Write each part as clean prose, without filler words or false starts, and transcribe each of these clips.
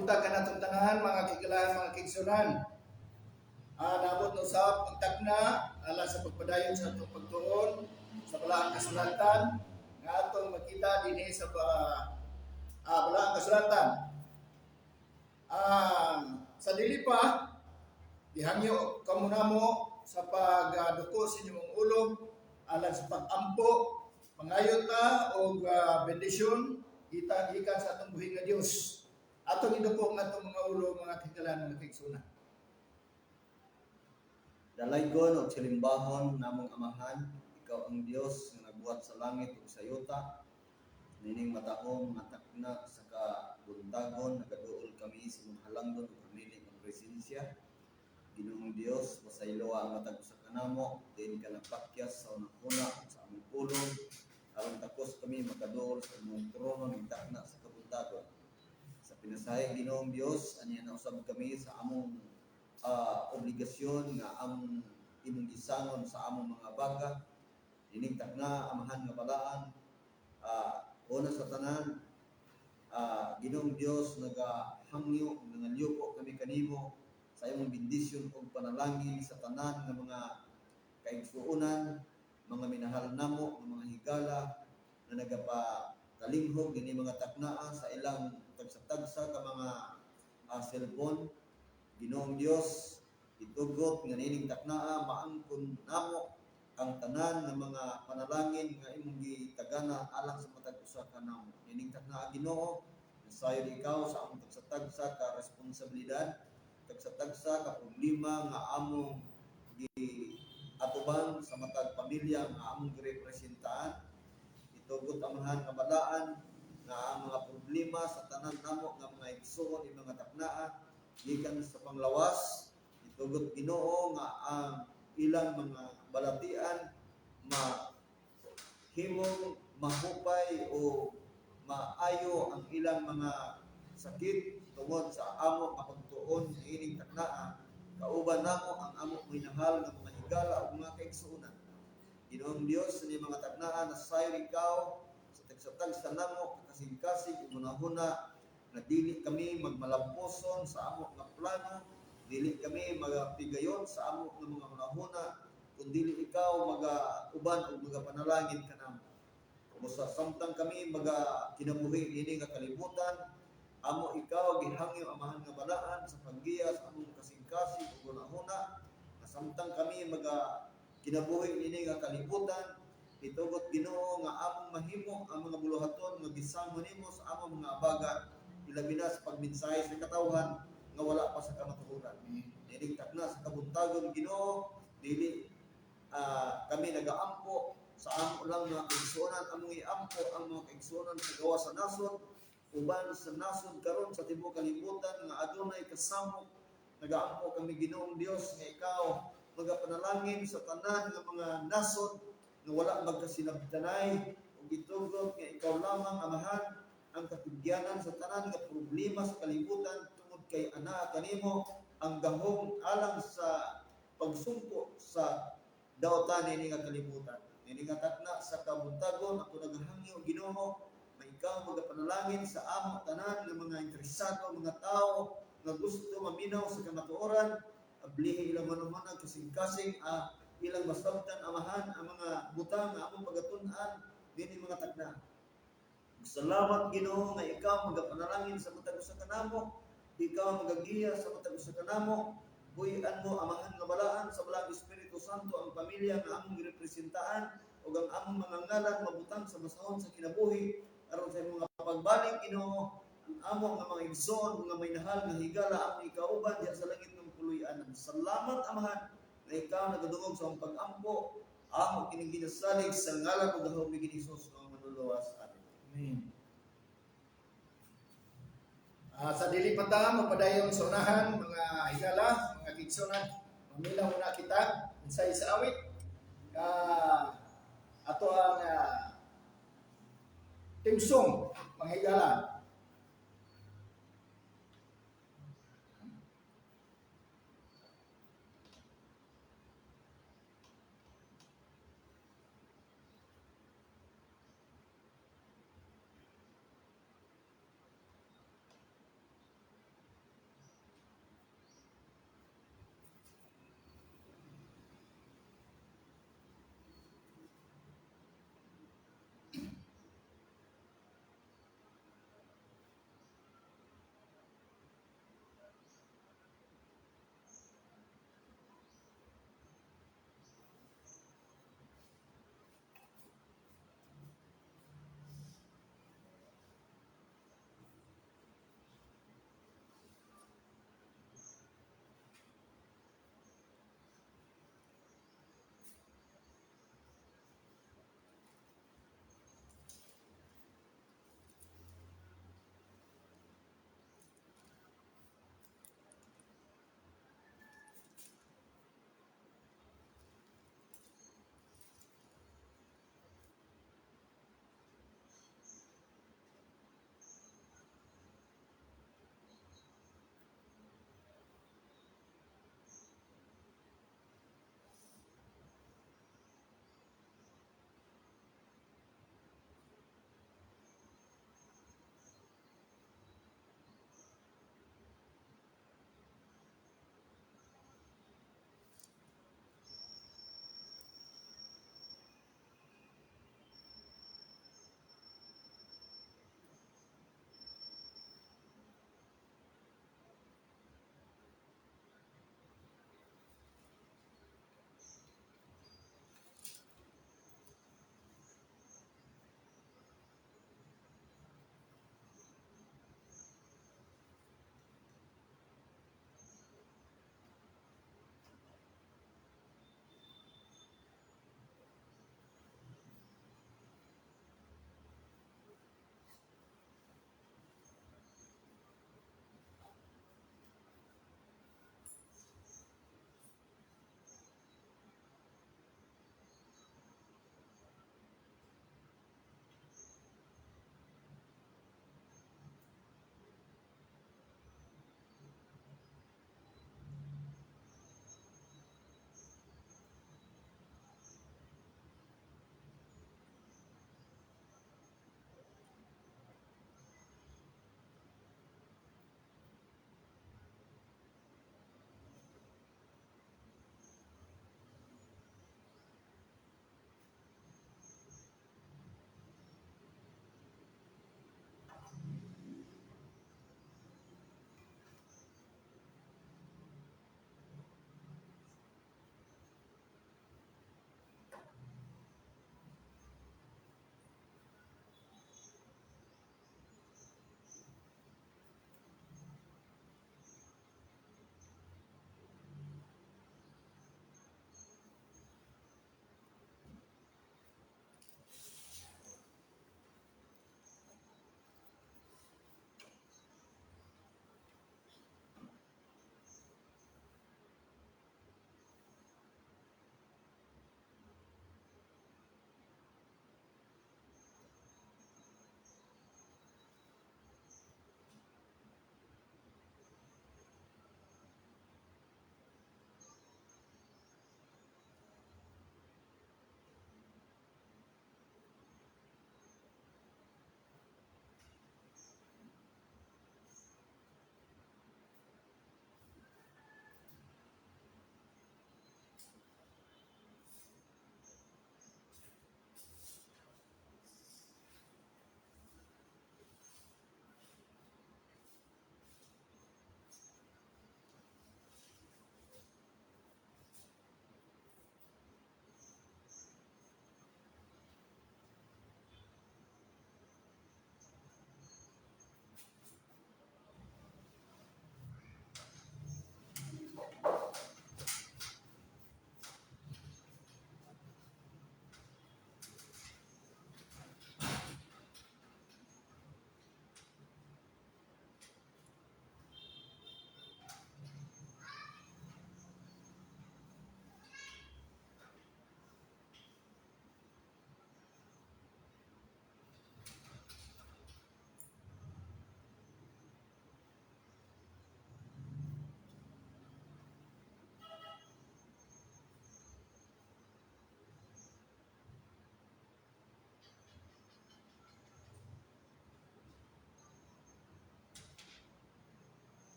buntag ka natong tanan mga kikilahan mga kigsunan. Nabot no sa pagtakna ala sa pagpadayon sa atong pagtuon sa balaang kasulatan nga atong makita dinhi sa balaang kasulatan. Sa dili pa gihangyo kamo namo sa pagduko sa inyong ulo alang sa pag-ampo pangayon ta og bendisyon gikan sa atong buhi nga Dios. Atong iduko nga atong mga ulo mga kikilahan mga kigsunan. Dalaygon o silimbahon namong Amahan, ikaw ang Dios nga nagbuhat sa langit ug sa yuta. Nining matahom nga takna sa kabuntagon nagaduol kami sa imong halangdon ug pamili ng presensya. Ginoong Dios, pasayloa ang matag usa kanamo, diin ka napakyas sa unang-una sa among pulong aron takos kami makaduol sa imong trono ning takna sa kabuntagon. Sa pinasahig Ginoong Dios, aniya na usab kami sa among obligasyon nga among imong gisangon sa among mga baga. Ining takna Amahan nga balaan, una sa tanan, Ginoong Dios nagahangyo nangalyuko kami kanimo sa imong bendisyon ug panalangin sa tanan nga mga kaigsuonan, mga minahal namo nga mga higala na nagapatalinghob dinhi mga taknaa sa ilang tagsa-tagsa ka mga cellphone. Ginoong Dios, itugot nga nining taknaa maangkon namo ang tanan ng mga panalangin nga imong gitagana alang sa matag usa ka namo. Nining taknaa Ginoo, nasayod ikaw sa among tagsa-tagsa ka responsibilidad, tagsa-tagsa ka problema nga among giatuban sa matag pamilya nga among girepresentaan. Itugot Amahan nga balaan nga ang mga problema sa tanan namo nga mga igsoon ing mga taknaa gikan sa panglawas. Itugot Ginoo nga ang ilang mga balatian mahimong mahupay o maayo ang ilang mga sakit tungod sa amo nga pagtuon sa ining taknaa. Kauban namo ang amo minahal nga mga higala ug mga kaigsuonan. Ginoong Dios, ni mga taknaa nasayon ikaw sa tagsa-tagsa namo kasing-kasing ug hunahuna na dili kami magmalamposon sa amo nga plano, dili kami magapigayon sa amo nga mga hunahuna, kundi ikaw magauban og mga panalangin kanamo. Kung sa samtang kami kinabuhi ini nga kalibutan, amo ikaw gihangyo Amahan nga balaan sa paggiya sa among kasing-kasing ug hunahuna. Samtang kami kinabuhi ini nga kalibutan, itugot Ginoo nga among mahimo ang mga buluhaton nga gisamon nimo sa among mga abaga, ilabi na sa pagmensahe sa katawhan nga wala pa sa kamatuoran. Dining takna sa kabuntagon Ginoo, dili kami nagaampo sa amo lang mga kaigsuonan, among iampo ang mga kaigsuonan sa gawa sa nasod, uban sa nasod karon sa tibuok kalibutan nga adunay kasamok. Nagaampo kami Ginoong Dios nga ikaw magapanalangin sa tanan nga mga nasod nga wala magkasinabtanay, ug itugot nga ikaw lamang Amahan ang katugyanan sa tanan nga problema sa kalibutan tungod kay anaa kanimo ang gahom alang sa pagsumpo sa daotan ini nga kalibutan. Ini nga takna sa kabuntagon ako nagahangyo Ginoo nga ikaw magapanalangin sa amo tanan nga mga interesado mga tao nga gusto maminaw sa kamatuoran, ablihi ilang manumanag kasing-kasing ilang masabtan Amahan ang mga butang nga among pagatun-an dinhi mga takna. Salamat Ginoo nga ikaw magapanalangin sa matag usa kanamo, ikaw magagiya sa matag usa kanamo. Buhian mo Amahan nga balaan sa balaang Espiritu Santo ang pamilya nga among girepresentaan ug ang among mga ngalan mabutang sa masahon sa kinabuhi aron sa mga pagbalik Ginoo ang among nga mga igsoon nga may nahal nga higala among ikauban diha sa langit ng puloy-anan. Salamat Amahan nga ikaw nagadungog sa among pag-ampo amo kining ginasalig sa ngalan ug gahom ni Hesus nga manluluwas. Amen. Sa dili pa ta mapadayon sa unahan mga higala, mga kigsunan, mamila muna kita sa awit. Ato ang team song mga higala.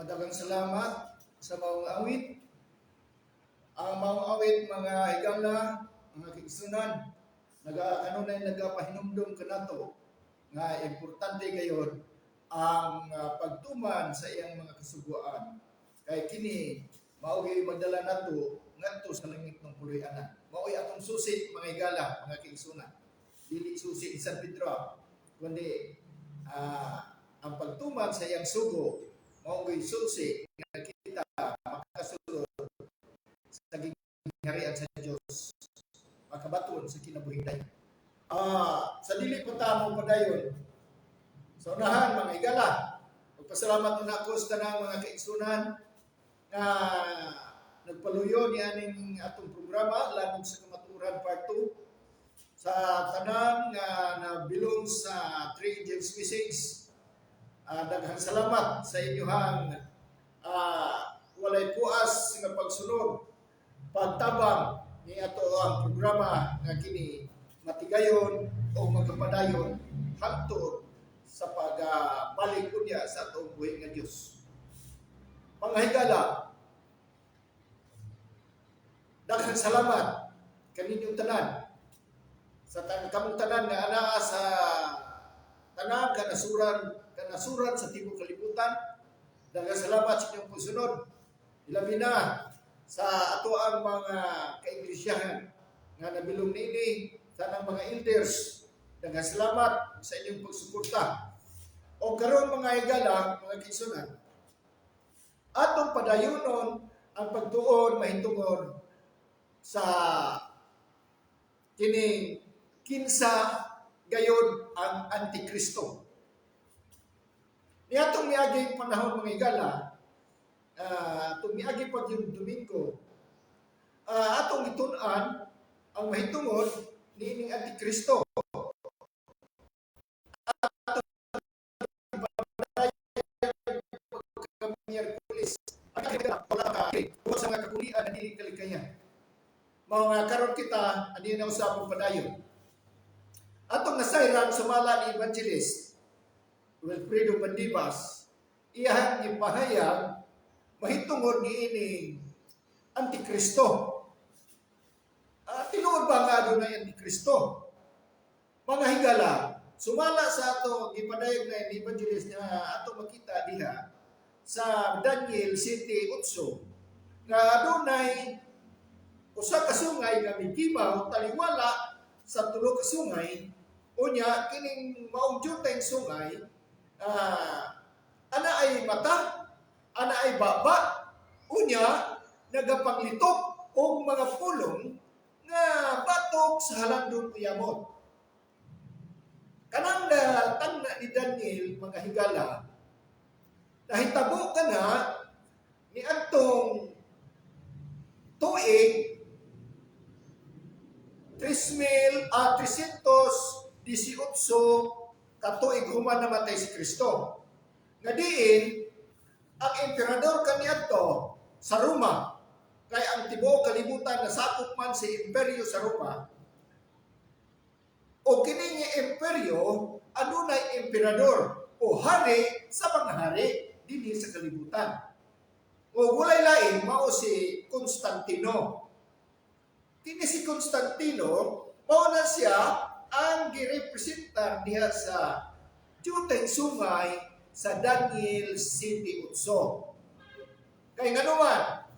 daghang salamat sa maong awit. Ang maong awit mga higala, mga kaigsunan, kanunay nagapahinumdum kanato nga importante gayon ang pagtuman sa iyang mga kasuguan. Kay kini mao'y magdala nato ngadto sa langit ng puloy-anan. Mao'y atong susi mga higala, mga kaigsunan. Dili susi ni San Pedro, kundi ang pagtuman sa iyang sugo mao'y susi nga kita makasulod sa gingharian sa Dios, makabaton sa kinabuhi dayon. Sa dili pa tamo padayon sa unahan mga higala, magpasalamat na ako sa tanang mga kaigsunan na nagpaluyo ni aning atong programa labog sa kamaturan part 2 sa tanang nga nabilong sa 3 Angels Message. Daghang salamat sa inyohang walay puas nga pagsunod, pagtabang ni ato ang programa nga kini matigayon o magapadayon hangtod sa pagbalik unya sa atong buhi nga Dios. Mga higala, daghang salamat kaninyong tanan sa kamong tanan nga anaa sa tanang kanasuran sa tibuok kalibutan. Daghang salamat sa inyong pagsunod. Ilabi na sa ato ang mga kaiglesiyahan nga nabilong nini, sa nang mga elders. Daghang salamat sa inyong pagsuporta. O karon mga higala, mga kaigsunan, atong padayonon ang pagtuon mahitungod sa kining kinsa gayon ang Antikristo. Niatong miaging panahon mga higala, tumiagi pag yung Domingo, atong itun-an ang mahitungod niining Antikristo. Miyerkules, wala sa mga kakulian na dili kalikayan. Mga karon kita, ani na usapong padayon. Atong nasayran sumala ni Evangelist Wilfredo Pandibas, iyang ipahayag mahitungod niining Antikristo. Tinuod ba nga doon na Antikristo? Mga higala, sumala sa ato ipadayag na Evangelist na ato makita diha sa Daniel 7:8 nga adunay usa ka sungay nga migibaw taliwala sa tulo ka sungay, unya kining maong juteng sungay ana ay mata, ana ay baba, unya nagapanglitok og mga pulong nga batok sa halandong uyamon. Kanang tangna ni Daniel mga higala, nahitabo ka na ni atong tuig 318 katuig human namatay si Kristo. Nga diin, ang emperador kaniadto sa Roma, kay ang tibuok kalibutan nasakop man si imperyo sa Roma, o kini nga imperyo adunay emperador o hari sa mga hari dinhi sa kalibutan. O gulay lain mao si Constantino. Kini si Constantino mao na siya ang girepresentar diha sa juteng sungay sa Daniel 7:8. Kay nganuman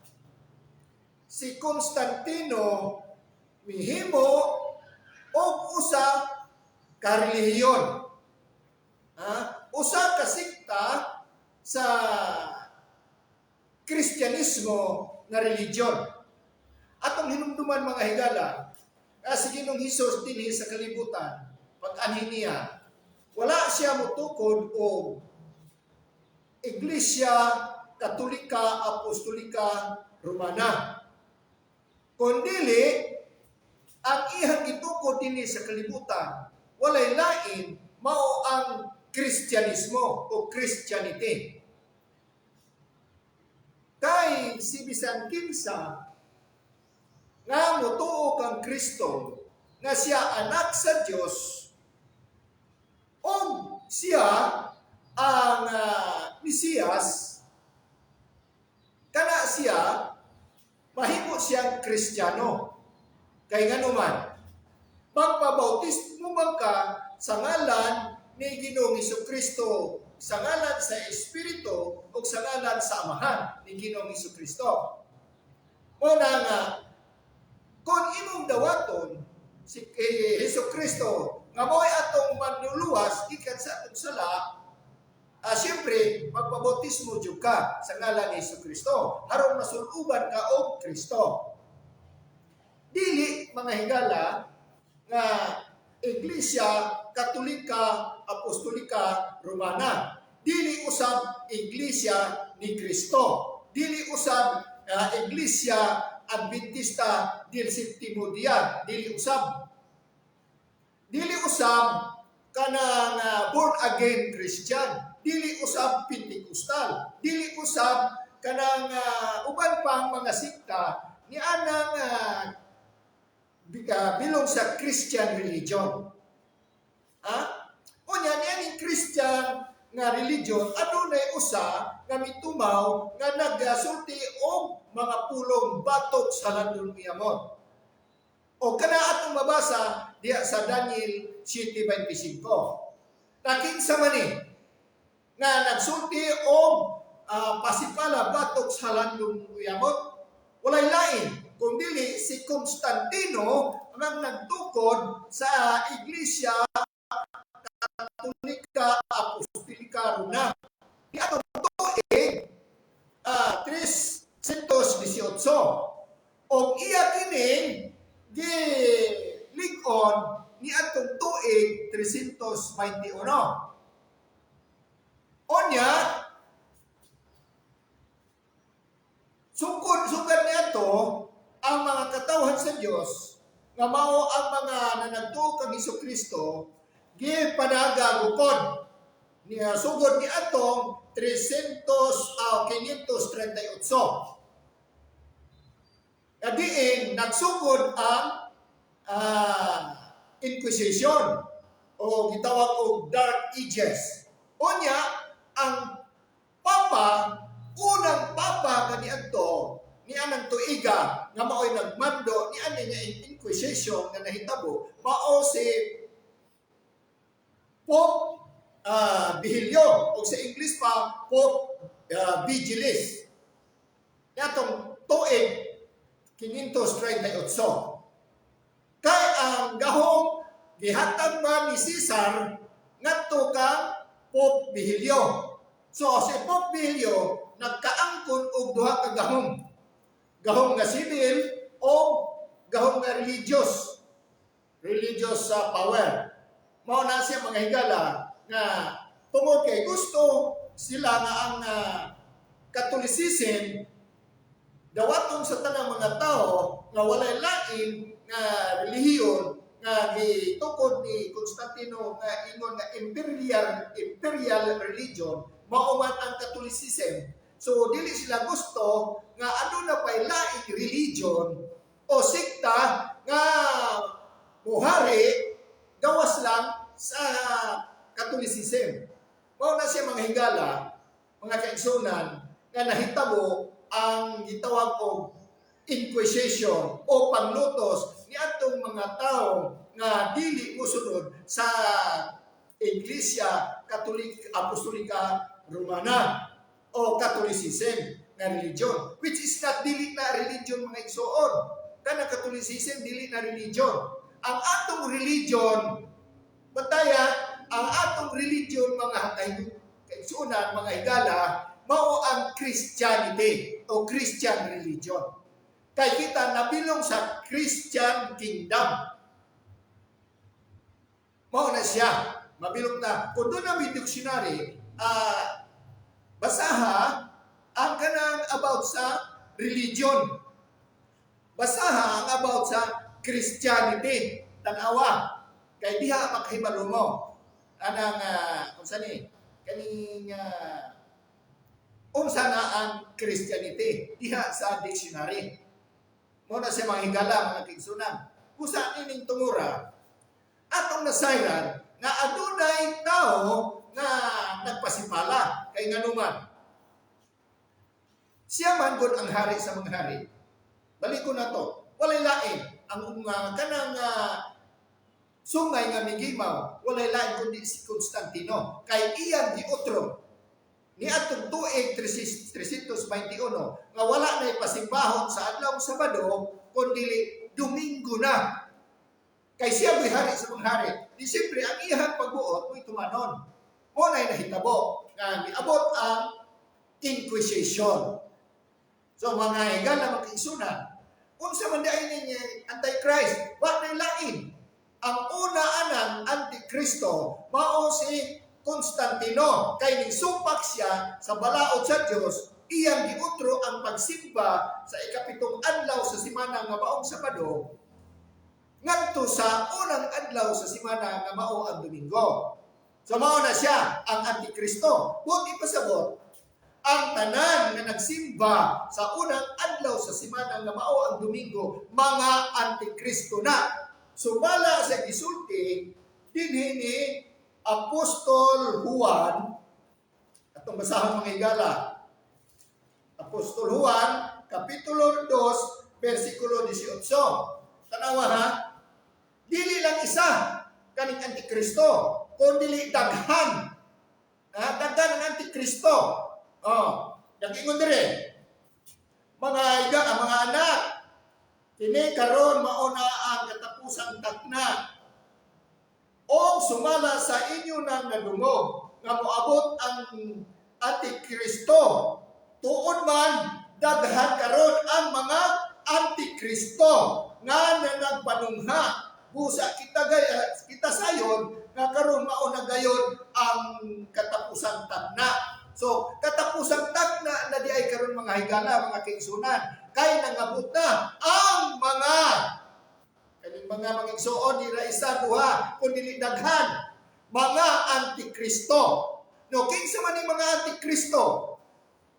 si Constantino mihimo og usa ka relihiyon. Usa ka sikta sa Kristyanismo nga religion. Atong hinumduman mga higala, si Ginoong Hesus dinhi sa kalibutan, pag-anhin niya, wala siya motukod o Iglesia Katolika Apostolika Romana. Kundili, ang ihang gitukod dinhi sa kalibutan, walay lain mao ang Kristyanismo o Christianity. Kay si bisan kinsa nga motuo kang Kristo nga siya anak sa Dios o siya ang Mesiyas, Kristiyano. Kay nga naman, magpabautismo man ka sa ngalan ni Ginoong Hesukristo, sa ngalan sa Espiritu, o sa ngalan sa Amahan ni Ginoong Hesukristo. Una nga, kung imong dawaton si Hesukristo, nga mo'y atong manluluwas, ikan sa atong sala, siyempre, magpabautismo jud ka sa ngalan ni Hesukristo. Harong masuluban ka og Kristo. Dili, mga higala, nga Iglesia Katolika Apostolika Romana. Dili usab Iglesia ni Kristo. Dili usab Iglesia Adventista del Sétimo Día. Dili usab. Dili usab kanang born again Christian. Dili usab Pentecostal. Dili usab kanang uban pang mga sikta ni anang bilong sa Christian religion. Unya niya Christian nga religion adunay usa nga mitumaw nga nagasulti og mga pulong batok sa landong miyamon. O kana atong mabasa diha sa Daniel 7:25. Nakinsa man ni nga nagsulti og pasipala batok sa landong miyamon, walay lain kung dili si Constantino ang nagtukod sa Iglesia Katolika Apostolika Romana. Di atong tuig 318. O iya kining gilig-on ni atong tuig 321. Onya, sugod niya to ang mga katawhan sa Dios nga mao ang mga nanagtuo kang Hesukristo gipanagagukod niya sugod ni atong 538. Diin nagsugod ang Inquisition o gitawag og Dark Ages. Unya ang unang papa kaniadto ni anang tuiga nga mao'y nagmando ni ani nga Inquisition nga nahitabo mao si Pope Vigilio o sa English pa Pope Vigilis. Yatong tuig 538. Kay ang gahong gihatag man ni Caesar ngadto kang Pope Vigilio. So si Pope Vigilio nagkaangkon og duha ka gahom. Gahom nga civil o gahom nga religious. Religious power. Mao na siya mga higala nga tungod kay gusto sila nga ang Catholicism dawaton sa tanang mga tao nga walay lain nga relihiyon nga gitukod ni Constantino nga ingon nga imperial religion mao man ang Catholicism. So dili sila gusto nga aduna pay laing religion o sikta nga muhari gawas lang sa Catholicism. Mao na siya mga higala, mga kaigsunan nga nahitabo ang gitawag og Inquisition o panglutos ni atong mga tao nga dili mosunod sa Iglesia Katolik Apostolika Romana o Catholicism na religion, which is not dili na religion mga igsoon. Kana Catholicism dili na religion. Ang atong religion, bataya, ang atong religion mga kaigsunan, mga higala, mao ang Christianity o Christian religion. Kay kita nabilong sa Christian kingdom. Mao na siya. Mabilong na. Kung doon na may dictionary, basaha ang kanang about sa religion. Basaha ang about sa Christianity. Tanawa. Kay diha makahibalo mo. Anang, unsa ni? Kaning, unsa na ang Christianity? Diha sa dictionary. Muna siya mga higala, mga kigsunan. Kusa ining tungura, atong nasayran, nga adunay tao nga nagpasipala kay nganuman. Siya man gud ang hari sa mga hari. Balik ko na to. walay lain. Ang kanang sungay nga migimaw, walay lain kundi si Constantino. Kay iyang giotro ni atong tuig 321 nga wala na ipasimbahon sa adlaw Sabado kundi Domingo na. Kay siya mo'y hari sa mga hari. Di siyempre ang iyang pagbuot mo'y tumanon. Mo na'y nahitabo nga miabot ang Inquisition. So mga higala magkaigsunan, unsa man diay ni Antichrist, wa nay lain. Ang una anang Antikristo mao si Constantino, kay nisumpak siya sa balaod sa Dios, iyang giutro ang pagsimba sa ikapitong adlaw sa semana nga maong Sabado ngadto sa unang adlaw sa semana nga mao ang Domingo. So mao na siya ang Antikristo. Buti pasabot ang tanan nga nagsimba sa unang adlaw sa semana nga mao ang Domingo, mga Antikristo na. Sumala sa gisulti dinhi ni Apostol Juan, atong basahon mga higala. Apostol Juan, Kapitulo 2, versikulo 18. Tanawa ha, dili lang isa kaning Antikristo, kundi daghan. Daghan ang Antikristo. Nagingon dire. Mga higa, mga anak, kini karon mao na ang katapusang takna. O sumala sa inyo nang nadungog nga moabot ang Antikristo. Tuon man daghan karon ang mga Antikristo nga nagpanungha. Busa kita sayon nga karon mao na gayon ang katapusang takna. So katapusang takna na di ay karon mga higala, mga kaigsunan, kay nangabot na ang mga igsuon dira isa duha kundi daghan mga Antikristo. No, kinsa man ni mga Antikristo?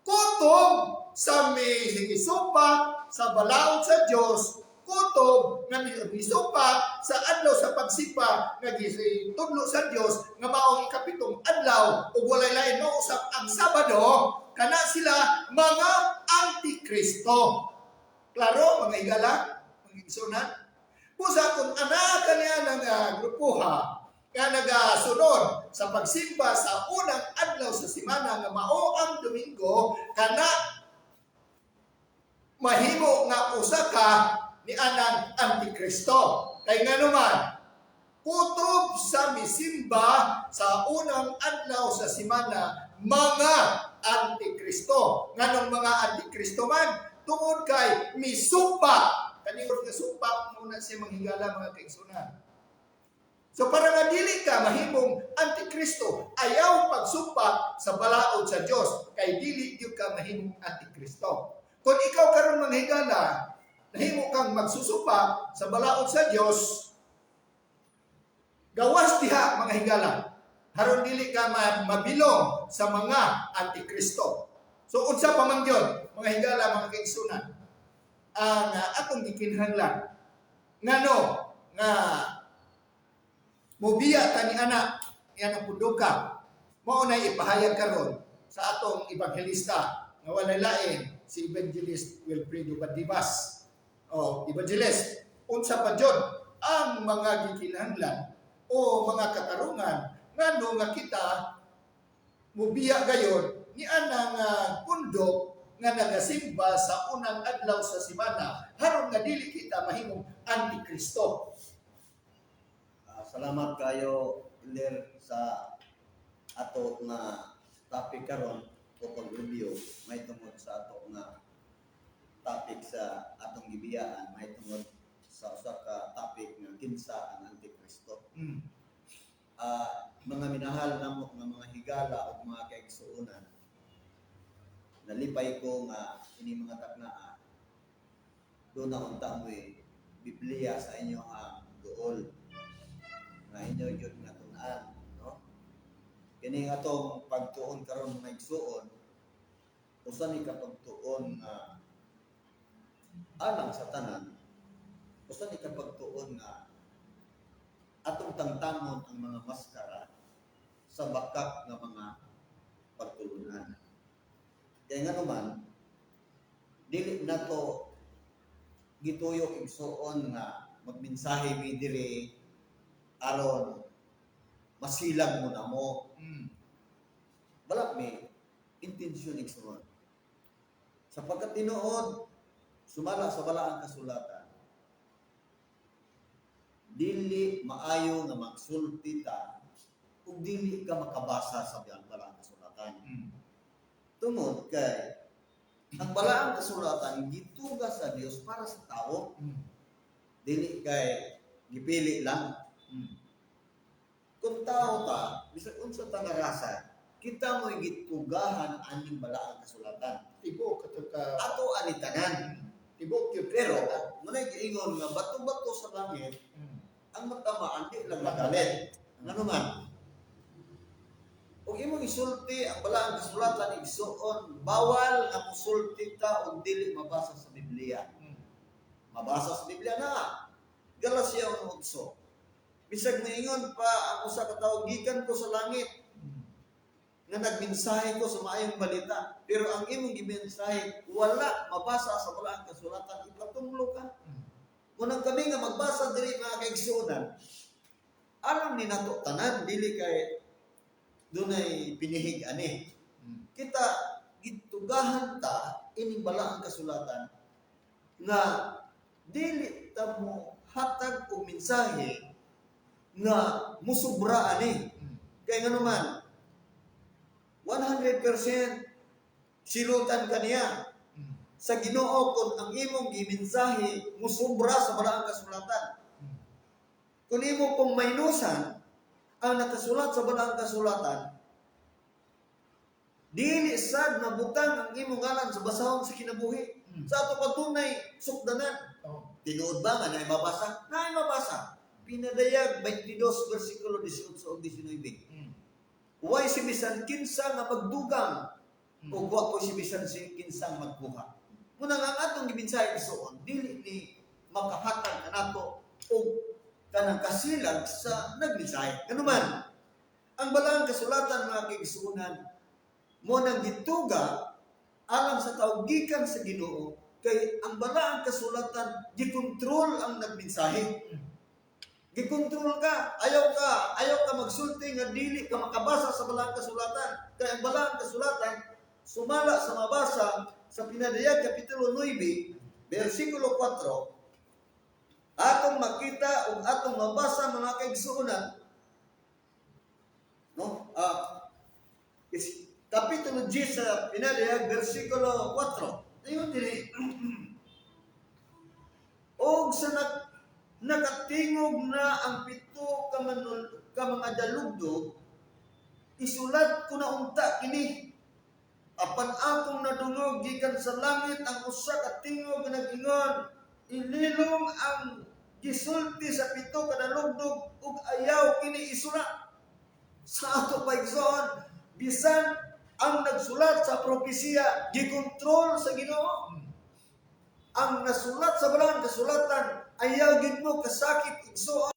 Kutob sa may gisumpa sa balaod sa Dios, kutob nga gisumpa sa adlaw sa pagsimba nga gitudlo sa Dios nga maong ikapitong adlaw ug walay lain mao usab ang Sabado, kana sila mga Antikristo. Klaro mga higala, mga igsunan? Pusa kung anak kaniya ng grupuha nga nagasunod sa pagsimba sa unang adlaw sa semana nga mao ang Domingo, kana mahimo nga usa ka ni anang Antikristo. Kay nganuman, kutob sa misimba sa unang adlaw sa semana mga Antikristo. Nganong mga Antikristo man? Tungod kay misumpa. Kaningod nga sumpa muna siya manghigala mga kaigsunan. So para nga dili ka mahimong Antikristo, ayaw pagsumpa sa balaod sa Dios, kay dili gyud ka mahimong Antikristo. Kung ikaw karon manghigala, nahimo kang magsusumpa sa balaod sa Dios, gawas diha mga higala. Haron dili ka mabilong sa mga Antikristo. So unsa pa man gyud mga higala, mga kaigsunan, ang atong gikinahanglan ngano nga mobiya ta ni anak yan ang punduka mao na ipahayag karon sa atong evangelista nga walay lain si Evangelist Wilfredo Badibas. Evangelist, unsa pa jud ang mga gikinahanglan o mga katarungan ngano nga kita mobiya gayon ni anang pundok nga nagasimba sa unang adlaw sa semana haron nga dili kita mahimong Antikristo. Salamat kayo Ler sa ato nga topic karon o pag-review may tungod sa ato nga topic sa atong gibiyaan, may tungod sa usa ka topic nga kinsa ang Antikristo. Mga minahal namo nga mga higala o mga kaigsuonan, nalipay ko nga ini mga taknaa doon na unta mo'y Biblia sa inyo ang duol na inyo yun nga tunan, no? Kini atong pagtuon karon mga igsuon, usa ni ka pagtuon nga alang sa tanan, usa ni ka pagtuon nga atong tangtangon ang mga maskara sa bakak nga mga pagtulunan. Kaya nga naman, dili na to gituyo igsuon nga magmensahe mi diri aron masilag mo na mo. Wala may intensyon igsuon. Sapagkat tinuod sumala sa balaang kasulatan, dili maayo nga magsulti ta kung dili ka makabasa sa balaang kasulatan. Tungod kay ang balaang kasulatan gituga sa Dios para sa tao, dili kay gipili lang. Kung tao ta, bisag unsa ta nga rasa, kita mo gitugahan aning balaang kasulatan. Tibo katong ka Ato ani tanan. tibo gyud Pero munay giingon nga bato-bato sa langit, ang matamaan di lang magalit. Ano man? Kung imong isulti ang balaang kasulatan igsuon, bawal nga musulti ta og dili mabasa sa Biblia. Mabasa sa Biblia na. Galacia 1:8. Bisag niingon pa ang usa ka tawo, gikan ko sa langit nga nagmensahe ko sa maayong balita, pero ang imong gimensahe wala mabasa sa balaang kasulatan, ipatunglo ka. Munang kami nga magbasa diri mga kaigsuonan, alam ni nato tanan dili kay dunay pinihig ani. Kita gitugahan ta ining balaang kasulatan nga dili ta mo hatag og mensahe nga musubra ani. Kay ngano man 100% silutan kaniya sa Ginoo kung ang imong gimensahe musubra sa balaang kasulatan. Kung imo pong maynusan ang nakasulat sa balaang kasulatan, dili sad nabutang ang imong ngalan sa basahon sa kinabuhi. Sa ato patunay sukdanan. Tinuod ba nga na mabasa? Na mabasa. Pinadayag 22 versikulo 18 o 19. Huwag si bisan kinsa nga magdugang o huwag po si bisan kinsang magkuha. Muna nga atong gibinsay isuon, dili ni makahatag na nato o kanang kasilag sa nagbinsay. Ano man, ang balaang kasulatan mga kaigsuonan, mo nang gituga alang sa tawgikan sa Ginoo, kay ang balaang kasulatan gikontrol ang nagmensahe. Gikontrol ka, ayaw ka magsulti nga dili ka makabasa sa balaang kasulatan. Kay ang balaang kasulatan sumala sa mabasa sa Pinadayag kapitulo 9, versikulo 4. Atong makita ug atong mabasa mga kaigsuonan, no? Kapitulo 10 sa Pinadayag versikulo 4. Ayun dili. Og sa nakatingog na ang pito ka mga dalugdog, isulat ko na unta kini. Apan akong nadungog gikan sa langit ang usa ka tingog nga nag-ingon, ililong ang gisulti sa pito ka dalugdog ug ayaw kini isulat. Sa ato paigsoon, bisan ang nagsulat sa propesiya gikontrol sa Ginoo. Ang nasulat sa balaang kasulatan ayaw gid mo kasakit igsoon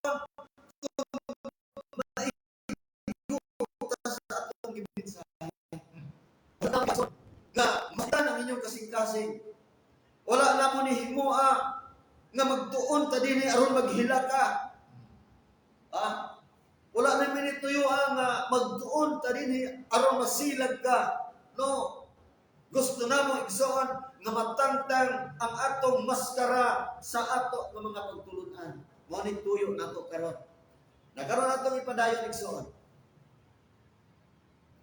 sa atong gibinsahe. Nga matan ang inyong kasing-kasing. Wala na mo ni himua nga magtuon ta dinhi aron maghila ka. Wala na minituyuan nga magtuon ta dinhi aron masilag ka. No. Gusto na mo igsoon nga matangtang ang atong maskara sa ato ng mga pagtulunan. Mo ni tuyo nato karon. Nagkaroon natong ipadayon igsoon.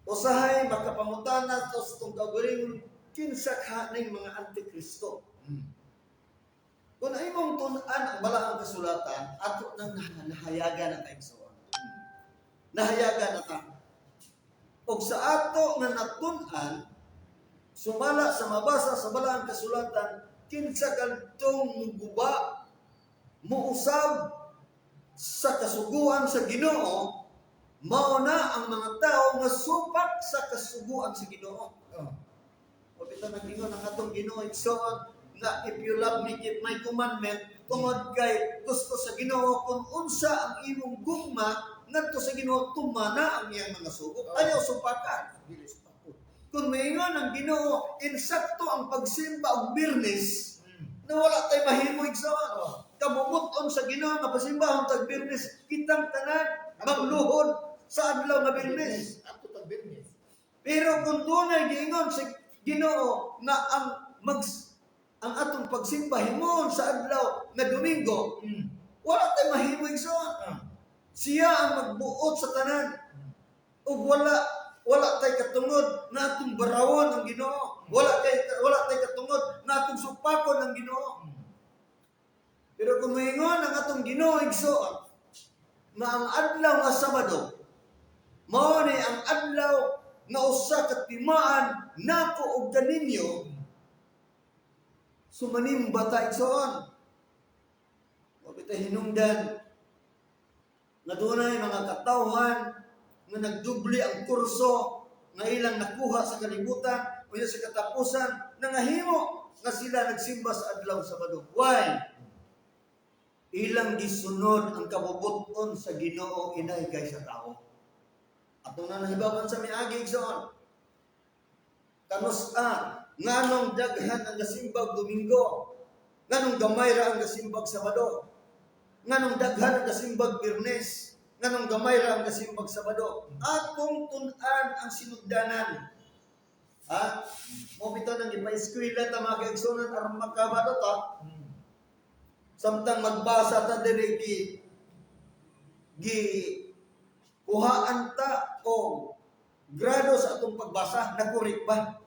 Usahay makapangutana sa itong kaguling kinsa kaning mga antikristo. Kung imong tun-an ang balaang kasulatan, ato nang nahayagan na igsoon. Nahayagan na ta. Og sa ato nga natun-an, sumala sa mabasa sa balaang kasulatan, kinsa kadtong guba, muusab sa kasuguan sa Ginoo, mao na ang mga tao nga supak sa kasuguan sa Ginoo. O bitaw nag-ingon ang atong Ginoo igsoon nga if you love me, keep my commandment. Tungod kay gusto sa Ginoo kung unsa ang imong gugma ngadto sa Ginoo, tumana ang iyang mga sugo. Ayaw supakan. Kung maingon ang Ginoo, insakto ang pagsimba og Biyernes, na wala tayo mahimo igsoon. Kabubuton sa Ginoo nga pasimbahon tag Biyernes, kitang tanan magluhod sa adlaw nga Biyernes. Ato tag business. Pero kung dunay giingon sa Ginoo nga ang atong pagsimba himon sa adlaw nga Domingo, wala tayo mahimo igsoon. Siya ang magbuot sa tanan. Ug wala tay katungod na atong barawon ang Ginoo. Wala tay katungod na atong supakon ang Ginoo. Pero kung moingon ang atong Ginoo igsoon na ang adlaw nga Sabado mao ni ang adlaw nga usa ka timaan nako ug kaninyo, sumanimba ta igsoon. Wa bitaw hinungdan nga dunay mga katawhan nga nagdubli ang kurso nga ilang nakuha sa kalibutan o sa katapusan nangahimo nga sila nagsimba sa adlaw Sabado. Why? Ilang gisunod ang kabubuton sa Ginoo inay kay sa tao. Atong nahibawan sa miagi igsoon. Kanus nganong daghan ang gasimbag Domingo, nganong gamay ra ang gasimbag Sabado, nganong daghan ang gasimbag Biyernes, nganong gamay ra ang gasimbag Sabado. Atong tun-an ang sinugdanan. Mo bitaw nang ipa-eskwela ta mga kaigsunan aron makabado ta. Samtang magbasa ta diri gi kuhaan ta o grado sa atong pagbasa, nakurik ba?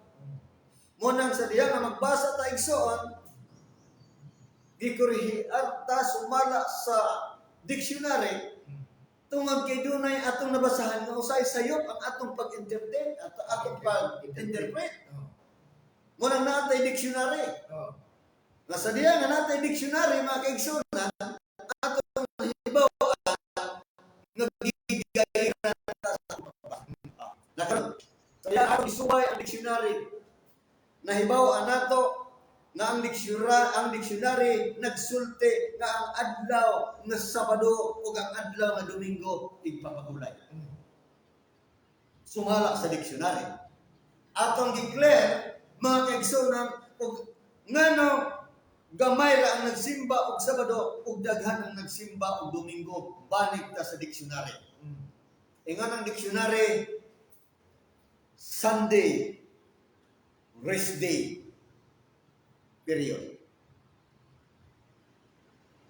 Munang sa diya nga magbasa ta igsoon, gikurihiar ta sumala sa dictionary tungod kay dunay atong nabasahan nga usay sayop ang atong pag-entertain at atong pag-interpret. Munang natay dictionary. Nga sa diya nga natay dictionary mga kaigsunan, atong hibaw nga gigayran ta sa nakaron. Sa diya atong isubay ang dictionary. Nahibaw nato nga ang dictionary nagsulti nga ang adlaw nga Sabado ug ang adlaw nga Domingo igpapagulay. Sumala sa dictionary. Atong declare mga kaigsunan ug ngano gamay ra ang nagsimba og Sabado ug daghan ang nagsimba og Domingo balik ta sa dictionary. Ingon ang dictionary Sunday rest day period.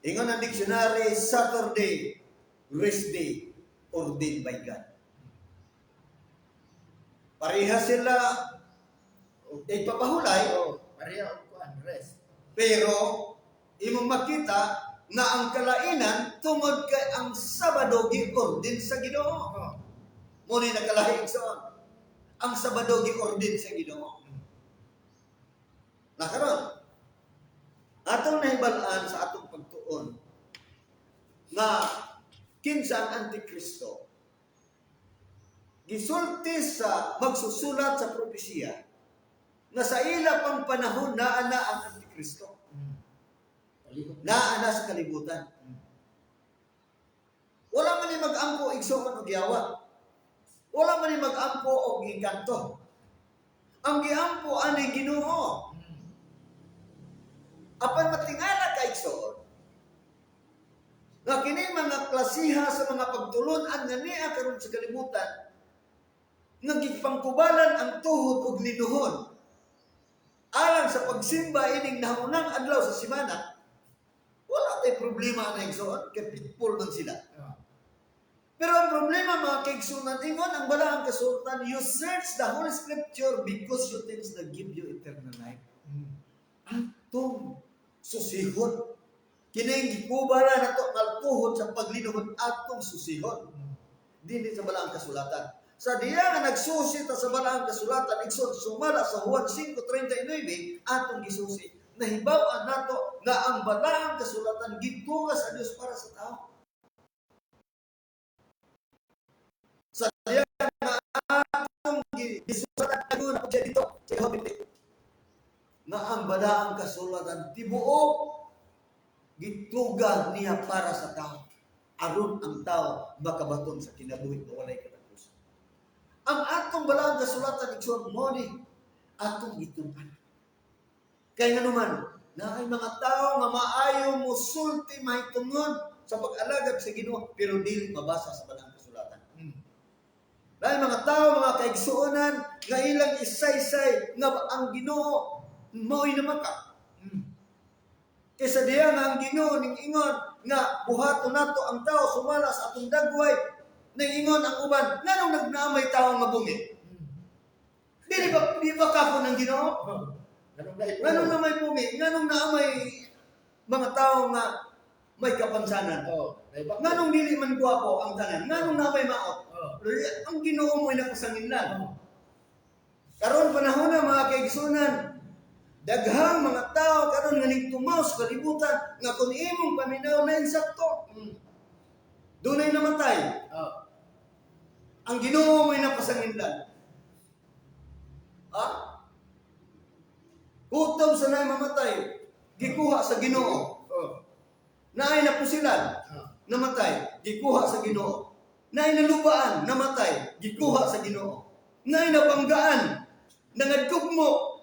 Ingon ang dictionary Saturday rest day ordained by God. Pareha sila ipapahulay Pareha og kuan rest. pero imong makita na ang kalainan tungod kay ang Sabado gi-ordin sa Ginoo. Mo ni nakalahi igsoon. Ang Sabado gi-ordin sa Ginoo. Nakaron atong nahibal-an sa atong pagtuon na kinsa ang Antikristo gisulti sa magsusulat sa propesiya na sa ila pang panahon naa na ang Antikristo. Naa na sa kalibutan. Wala man ni mag-ampo igsoon og yawa. Wala man ni mag-ampo og gikanto. Ang giampo ani Ginoo. Apan matingala ka igsoon. Nga kini mga klasiha sa mga pagtulon-an nga niya karon sa kalibutan nga gipangkubalan ang tuhod ug linuhon alang sa pagsimba ining nahunang adlaw sa semana. Wala tay problema na igsoon kay pitpul man sila. Pero ang problema mga kaigsunan ingon ang balaang kasultan, you search the Holy Scripture because you think that give you eternal life. Atong susihon. Kining gikubara nato kaltuhod sa paglinuhon atong susihon. Dili sa balaang kasulatan. Sa diya nga nagsusi ta sa balaang kasulatan, igsoon sumala sa Juan 5:39 atong gisusi. Nahibaw-an nato nga ang balaang kasulatan gituga sa Dios para sa tao. Sa diya nga atong gisusi na dito sa Hobbit na ang balaang kasulatan tibuok gituga niya para sa tao aron ang tao makabaton sa kinabuhi na walay katapusan. Ang atong balaang kasulatan igsoon mo ni atong gitugan. Kaya nga naman na ay mga tao nga maayo mo sulti mahitungod sa pag-alagad sa Ginoo pero dili mabasa sa Balang Kasulatan. Dahil mga tao, mga kaigsuonan, nga ilang isaysay nga ang Ginoo mao'y namaka. Kaysa diya nga ang Ginoo ning ingon nga buhaton nato ang tao sumala sa atong dagway, ning ingon ang uban, nganong nagnaamay tao nga bungi? Di ba kako ng Ginoo? Nganong na may bungi? Nganong naamay mga tao nga may kapansanan? Nganong dili man guwapo ang tanan? Nganong na may maot? Ang Ginoo mo'y napasanginlan. Karon panahon na mga kaigsunan, daghang mga tao karon nga nigtumaw sa kalibutan nga kung imong paminaw na insakto. Dunay namatay. Ang Ginoo mo'y napasanginlan. Kutob sa nay mamatay, gikuha sa Ginoo. Naay napusilan, namatay, gikuha sa Ginoo. Naay nalubaan, namatay, gikuha sa Ginoo. Naay nabanggaan, nangadugmo,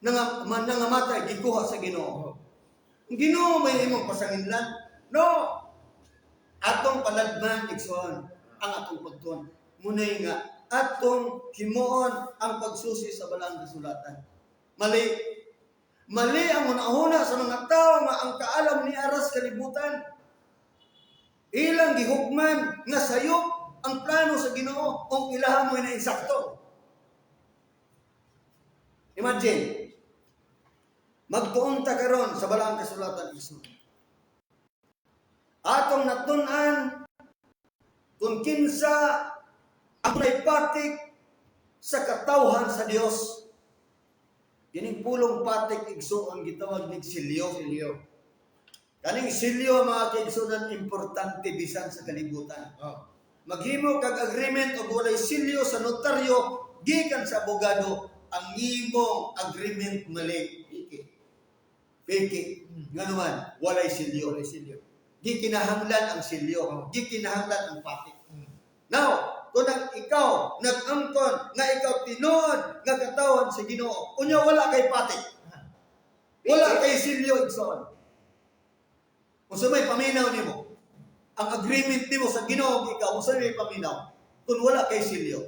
nangamatay, gikuha sa Ginoo. Ang Ginoo may imong pasanginlan? No! Atong paladman, igsoon, ang atong pagtuon. Munay nga, atong himuon ang pagsusi sa Balang Kasulatan. Mali. Mali ang una-una sa mga tao nga ang kaalam ni aras kalibutan. Ilang gihugman nga sayop ang plano sa Ginoo kung ilahan mo na insakto. Imagine, magtuon ta karon sa Balang Kasulatan isno. Atong natun-an kung kinsa ang naipatik sa katawhan sa Dios. Kining pulong patik igsuon gitawag nig silyo. Kaning silyo mga kaigsunan importante bisan sa kalibutan. Maghimo kag agreement og walay silyo sa notaryo gikan sa abogado, ang imong agreement mali. Piki. Nga naman, walay silyo. Gikinahanglan ang silyo. Gikinahanglan ang patik. Now, kung ikaw nag-angkon nga ikaw tinuod nga katawan sa Ginoo, unya wala kay patik. Wala kay silyo igsoon. Kung sa may paminaw nimo, ang agreement nimo sa Ginoo ikaw, kung sa may paminaw, kung wala kay silyo.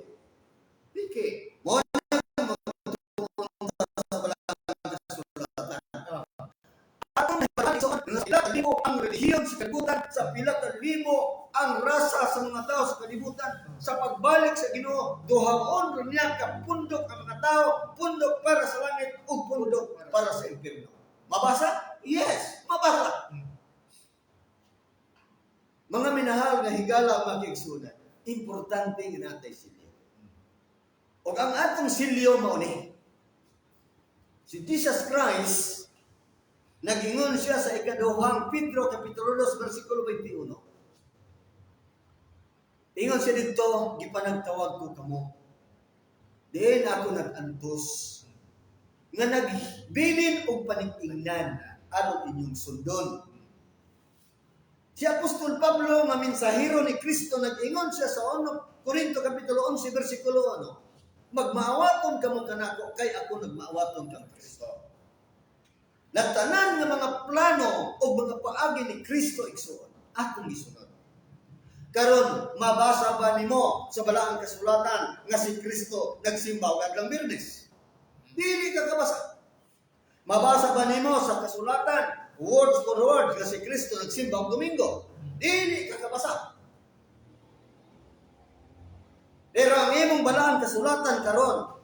Piki. Mo ang relihiyon sa kalibutan, sa pila ka libo ang rasa sa mga tao sa kalibutan, sa pagbalik sa Ginoo, duhaon niya ka pundok ang mga tao, pundok para sa langit ug pundok para sa impierno. Mabasa? Yes, mabasa. Mga minahal nga higala mga kaigsunan, importante nga natay silyo. O ang atong silyo mao ni si Jesus Christ. Nagingon siya sa ikaduhang Pedro Kapitulo 2 versikulo 21. Ingon siya dito, gipanagtawag ko kamo. Diin ako nag-antos nga nagbilin og panig-ingnan aron inyong sundon. Si Apostol Pablo nga mensahero ni Kristo nag-ingon siya sa 1 Korinto Kapitulo 11 versikulo 1. Magmaawaton kamo kanako kay ako nagmaawaton kang Kristo. Nagtanan nga mga plano o mga paagi ni Kristo igsuon atong gisunod. Karon mabasa ba nimo sa Balaang Kasulatan nga si Kristo nagsimbaw adlang Biyernes? Dili ka kabasa. Mabasa ba nimo sa kasulatan word for word nga si Kristo nagsimbaw Domingo? Dili ka kabasa. Pero ang imong Balaang Kasulatan karon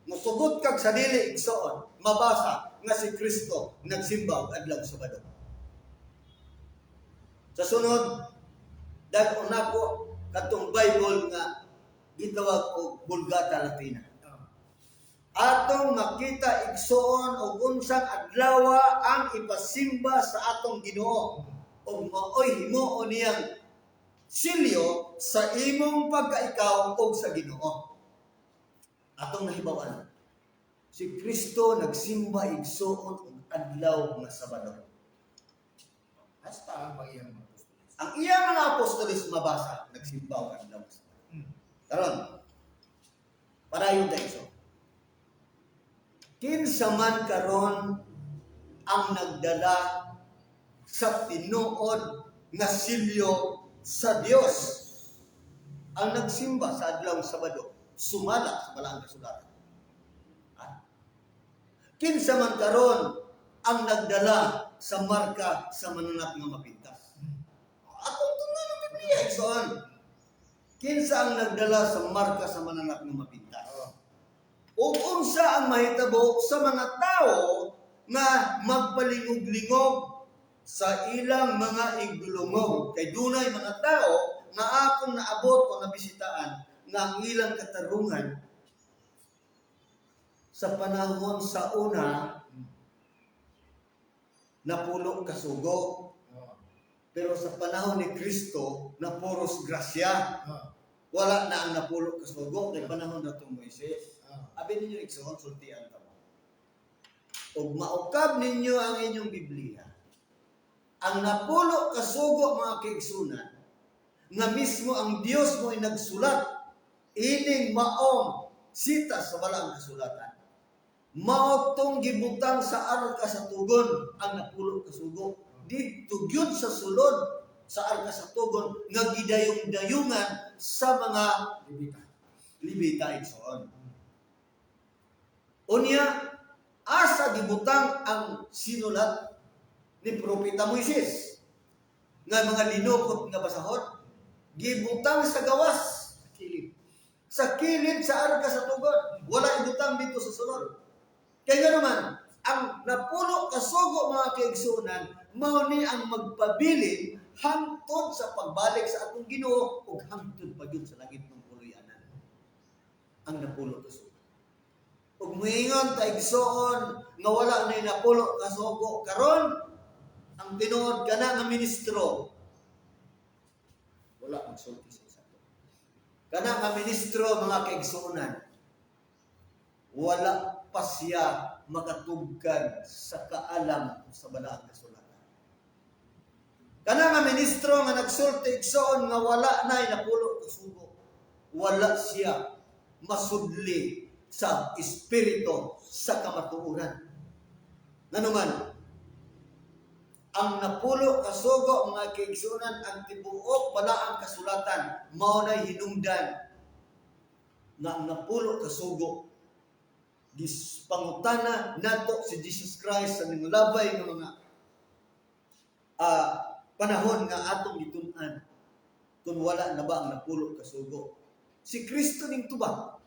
musugot kag sa dili igsuon, mabasa nga si Kristo nagsimbaw adlaw Sabado. Sa sunod, dagko nako katong Bible nga gitawag og Vulgata Latina. Atong makita igsuon og unsang adlaw ang ipasimba sa atong Ginoo ug maoy himuon niyang silyo sa imong pagkaikaw og sa Ginoo. Atong nahibawan, si Kristo nagsimba igsuon og adlaw nga Sabado. Hasta ang iyang mga apostoles. Ang iyang mga apostoles mabasa nagsimba og adlaw nga Sabado. Karon, parayon ta iso. Kinsa kinsa man karon ang nagdala sa tinuod nga silyo sa Dios. Ang nagsimba sa adlaw Sabado, sumala sa balaang kasulatan. Kinsa man karon ang nagdala sa marka sa mananap nga mapintas. Atong tungan ng Biblia, igsoon. Kinsa ang nagdala sa marka sa mananap nga mapintas. O unsa ang mahitabo sa mga tao nga magpalingog-lingog sa ilang mga igdulungog. Kay dunay mga tao nga akong naabot o nabisitaan nga ang ilang katarungan sa panahon sa una napulo kasugo. Pero sa panahon ni Kristo na puros grasya. Wala na ang napulo kasugo kay panahon na itong Moises. Abi ninyo igsoon, sultian ka mo. Ug maukab ninyo ang inyong Biblia. Ang napulo kasugo mga kaigsunan nga mismo ang Dios mo ay nagsulat ining maong sita sa walang kasulatan. Mao tong gibutang sa arka sa tugon ang napulo kasugo. Dito gyud sa sulod sa arka sa tugon nga gidayong-dayungan sa mga Libita igsoon. Unya asa gibutang ang sinulat ni Propeta Moises nga mga linukot nga basahon gibutang sa gawas sa kilid sa arka sa tugon. Wala ibutang dito sa sulod. Kaya nga naman, ang napulo kasugo mga kaigsunan, mao ni ang magpabilin hangtod sa pagbalik sa atong Ginoo ug hangtod pa gyud sa langit ng puluyanan. Ang napulo kasugo. Ug moingon ta igsoon nga wala na napulo kasugo karon ang tinuod kana nga ministro wala magsulti sa isa. Kana nga ministro mga kaigsunan wala pa siya makatugkan sa kaalam sa balaang kasulatan. Kana nga ministro nga nagsulti igsoon nga wala na napulo kasugo, wala siya masudli sa espiritu sa kamatuoran. Nanuman, ang napulo kasugo mga kaigsunan ang tibuok balaang kasulatan mao na hinungdan nga ang napulo kasugo gispangutana nato si Jesus Christ sa labay ng mga panahon nga atong gitun-an kung wala na ba ang napulo kasugo. Si Kristo ning tubag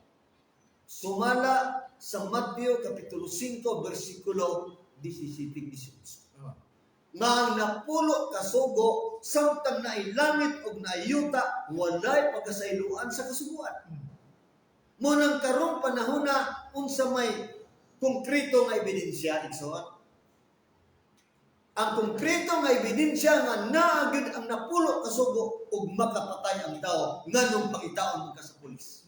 sumala sa Mateo kapitulo 5 bersikulo 17-18. Nga ang napulo kasugo samtang nailangit og naayuta walay pagkasayloan sa kasuguan. Munang karong panahon na unsa may konkreto nga ebidensya igsoon. Ang konkreto nga ebidensya nga naagid ang napulo kasugo ug makapatay ang tao nganong pangitaon mo ka sa pulis.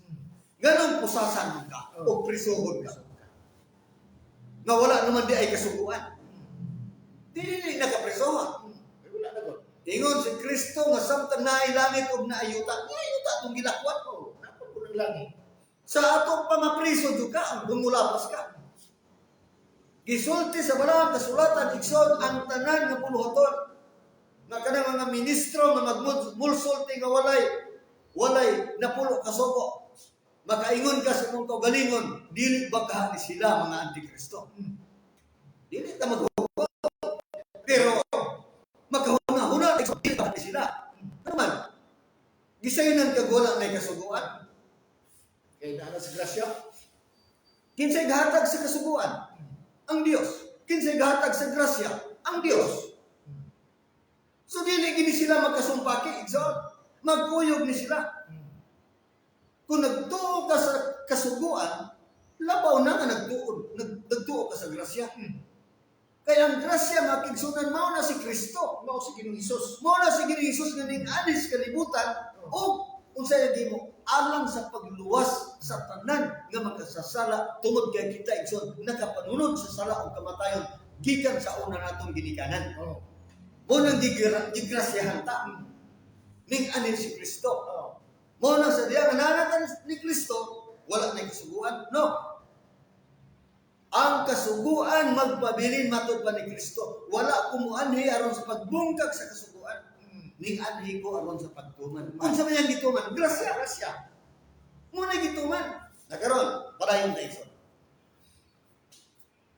Nganong pusasan mo ka o prisuhon ka. Nga wala naman di ay kasuguan. Dili nakaprisuhon. Wala na ko. Ingon si Kristo nga samtang nailangit og naayuta itong gilakwat ko. Napon ko ng langit. Sa atong pamapriso ka, ang gumulapas ka. Gisulti sa balaang kasulatan, igsoon ang tanan nga puluhaton. Nga kanang mga ministro nga magmulsulti nga walay napulo kasugo. Makaingon ka sa mong kaugalingon, dili ba ka ni sila mga antikristo? Dili ta maghugot. Pero makahuna-huna dili ba ni sila? Naman, gisayunan kag wala may kasuguan. Kaya na sa grasya. Kinsay gahatag sa kasuguan? Ang Dios. Kinsay gahatag sa grasya? Ang Dios. So dili gini sila magkasumpaki, igsoon. Magkuyog ni sila. Kung nagtuo ka sa kasuguan, labaw na nga nagtuo ka sa grasya. Kaya ang grasya makigsunan mao na si Kristo, mao si Ginoong Hesus. Mao na si Ginoong Hesus nga ning anis kalibutan o unsay gimo alang sa pagluwas sa tanan nga magkasasala tungod kay kita igsoon nakapanunod sa sala ug kamatayon gikan sa una natong ginikanan. Mo nang digrasyahan ta ning anin si Kristo. Mo nang sa diya nga nanatan ni Kristo wala na kasuguan. No. ang kasuguan magpabilin matud pa ni Kristo. Wala kumuanhi aron sa pagbungkag sa kasuguan. Ning anhi ko aron sa pagtuman. Unsa man yang gituman? Grasya. Muna gituman. Nakaron, padayon ta igsoon.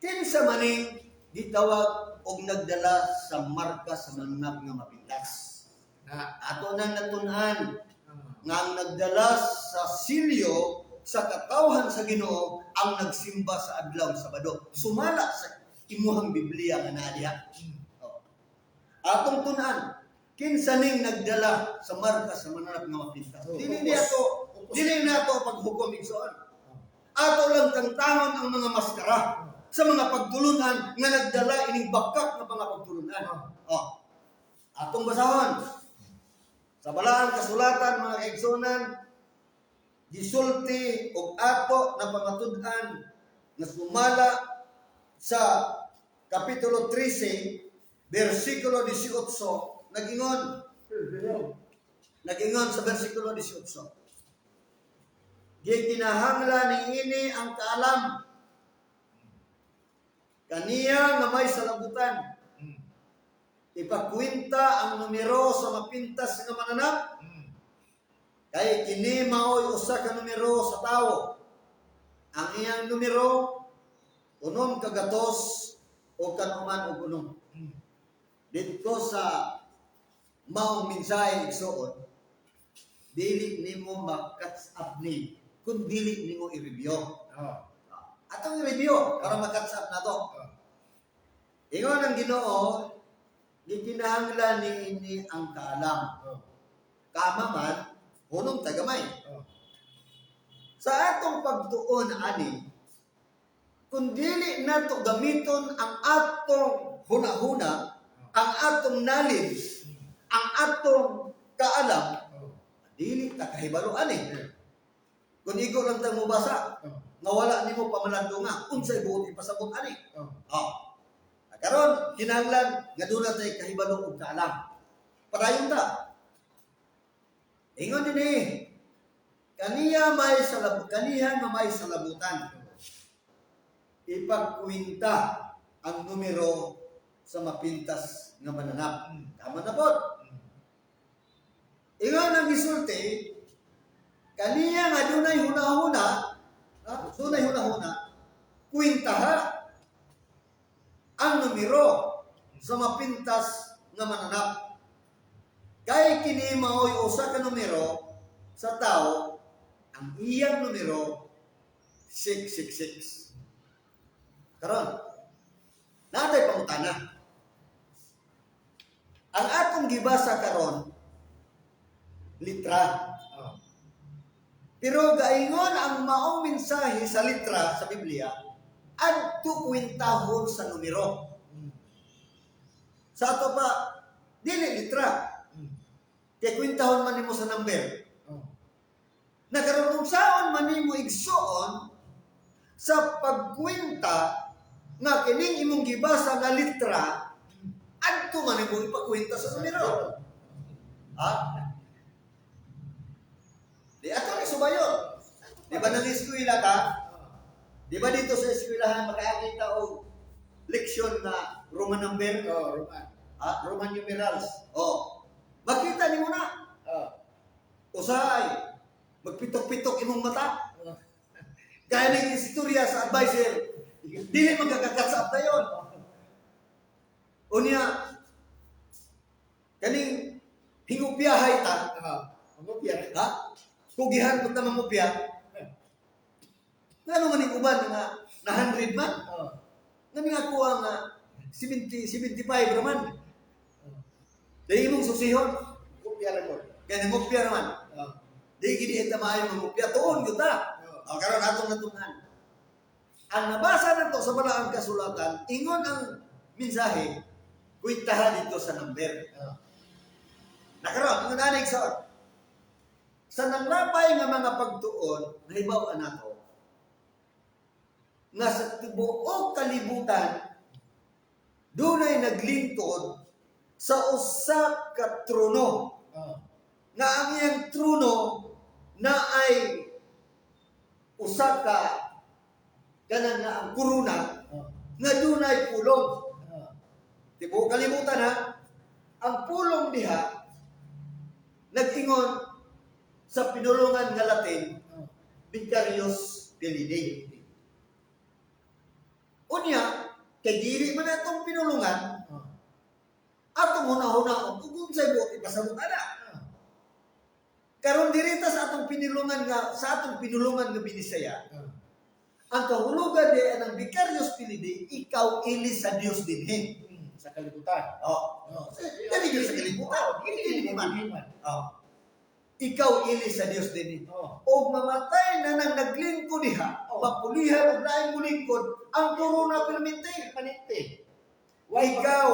Kinsa maning gitawag og nagdala sa marka sa mananap nga mapintas. Ato nang natun-an nga ang nagdala sa silyo sa katawhan sa Ginoo ang nagsimba sa adlaw Sabado. Sumala sa imuhang Biblia nga naa diha. Atong tun-an, kinsa ning nagdala sa marka sa mananap nga mapintas. Dili nato paghukom igsoon. Ato lang tangtangon ang mga maskara sa mga pagtulunan nga nagdala ining bakak nga mga pagtulunan. Atong basahon. Sa balaang kasulatan mga kaigsonan, gisulti og ato na pamatud-an nga sumala sa kapitulo 13, versikulo 18, nagingon sa versikulo 18. Gikinahanglan niini ang kaalam kaniya nga may salabutan. Ipakwinta ang numero sa mapintas nga mananap. Kay kini mao'y usa ka numero sa tawo. Ang iyang numero unom kagatos o kanuman og unom. Dito sa maong mensahe igsoon, dili nimo ma-catch up ni kun dili nimo i-review. Atong i-review para ma-catch up na to. Ingon ang Ginoo, gikinahanglan niini ang kaalam. Kama man, hunong tagamay. Sa atong pagtuon ani, kung dili nato gamiton ang atong hunahuna, ang atong knowledge, ang atong kaalam, dili ta kahibalo ani. Kung igo lang tang mubasa, nga wala nimo pamalandunga, unsay buot ipasabot ani. Karon kinahanglan nga dula tay kahibalo ug kaalam. Padayon ta. Ingon dinhi, kaniya nga may salabutan. Ipagkwinta ang numero sa mapintas nga mananap. Tama na po. Ingon ang gisulti, kaniya nga dunay hunahuna, kwintaha ang numero sa mapintas nga mananap. Kay kini mao'y usa ka numero sa tao, ang iyang numero 666. Karon, natay pangutana. Ang atong gibasa karon litra. Pero gaingon ang maong mensahe sa litra sa Biblia, adto kwintahon sa numero. Sa ato pa, dili litra. Kaya kwintahon man nimo sa number. Nagkaroon kung saan man nimo igsuon sa pagkwinta nga kining imong gibasa nga litra, adto man nimo ipakwinta sa numero. Di ato ni subayon. Di ba nang eskwela ka? Di ba dito sa eskwelahan makakita og leksyon na Roman number? Roman. Roman numerals. Makita nimo na. Usahay, magpitok-pitok imong mata. Kaya ning istorya sa advisor, dili magkakakatsa na yun. Unya, kaning hingupyahay ta. Kugihan po na mamupya. Nga naman yung uban nga na 100 man. Nga nga kuha nga 75 naman. Dahil mong susihon, mupya na mo. Kaya mupya naman. Dahil giniit na maayon mupya, tuon yun ta. Karoon atong natunan. Ang nabasa na to sa balaang kasulatan, ingon ang mensahe, kwintahan dito sa number. Nakaroon, ingon na sa sa nanglapay nga mga pagtuon, nahibaw nato, nga sa tibuok kalibutan, dunay naglingkod sa usa ka trono. Nga ang iyang trono na ay usa ka kanang na ang kuruna Oh. nga dunay pulong. Oh. Di mo kalimutan ha, ang pulong diha nag-ingon sa pinulungan nga Latin, Oh. Vicarius Filii. Unya, kay diri man atong pinulungan, Oh. atong hunahuna kung unsay buot ipasabot ana. Karon diri ta sa atong pinulungan nga Binisaya, Oh. ang kahulugan di ang Vicarius Filii, ikaw ilis sa Dios dinhi. Sa kalibutan. Oh, Oh. dili gyud sa kalibutan, dili man. Diliman. Oh. Ikaw ilis sa Dios dinhi. Oh. O mamatay na nang naglingkod diha, Oh. mapulihan og laing mulingkod, ang korona permite. Panite. Ikaw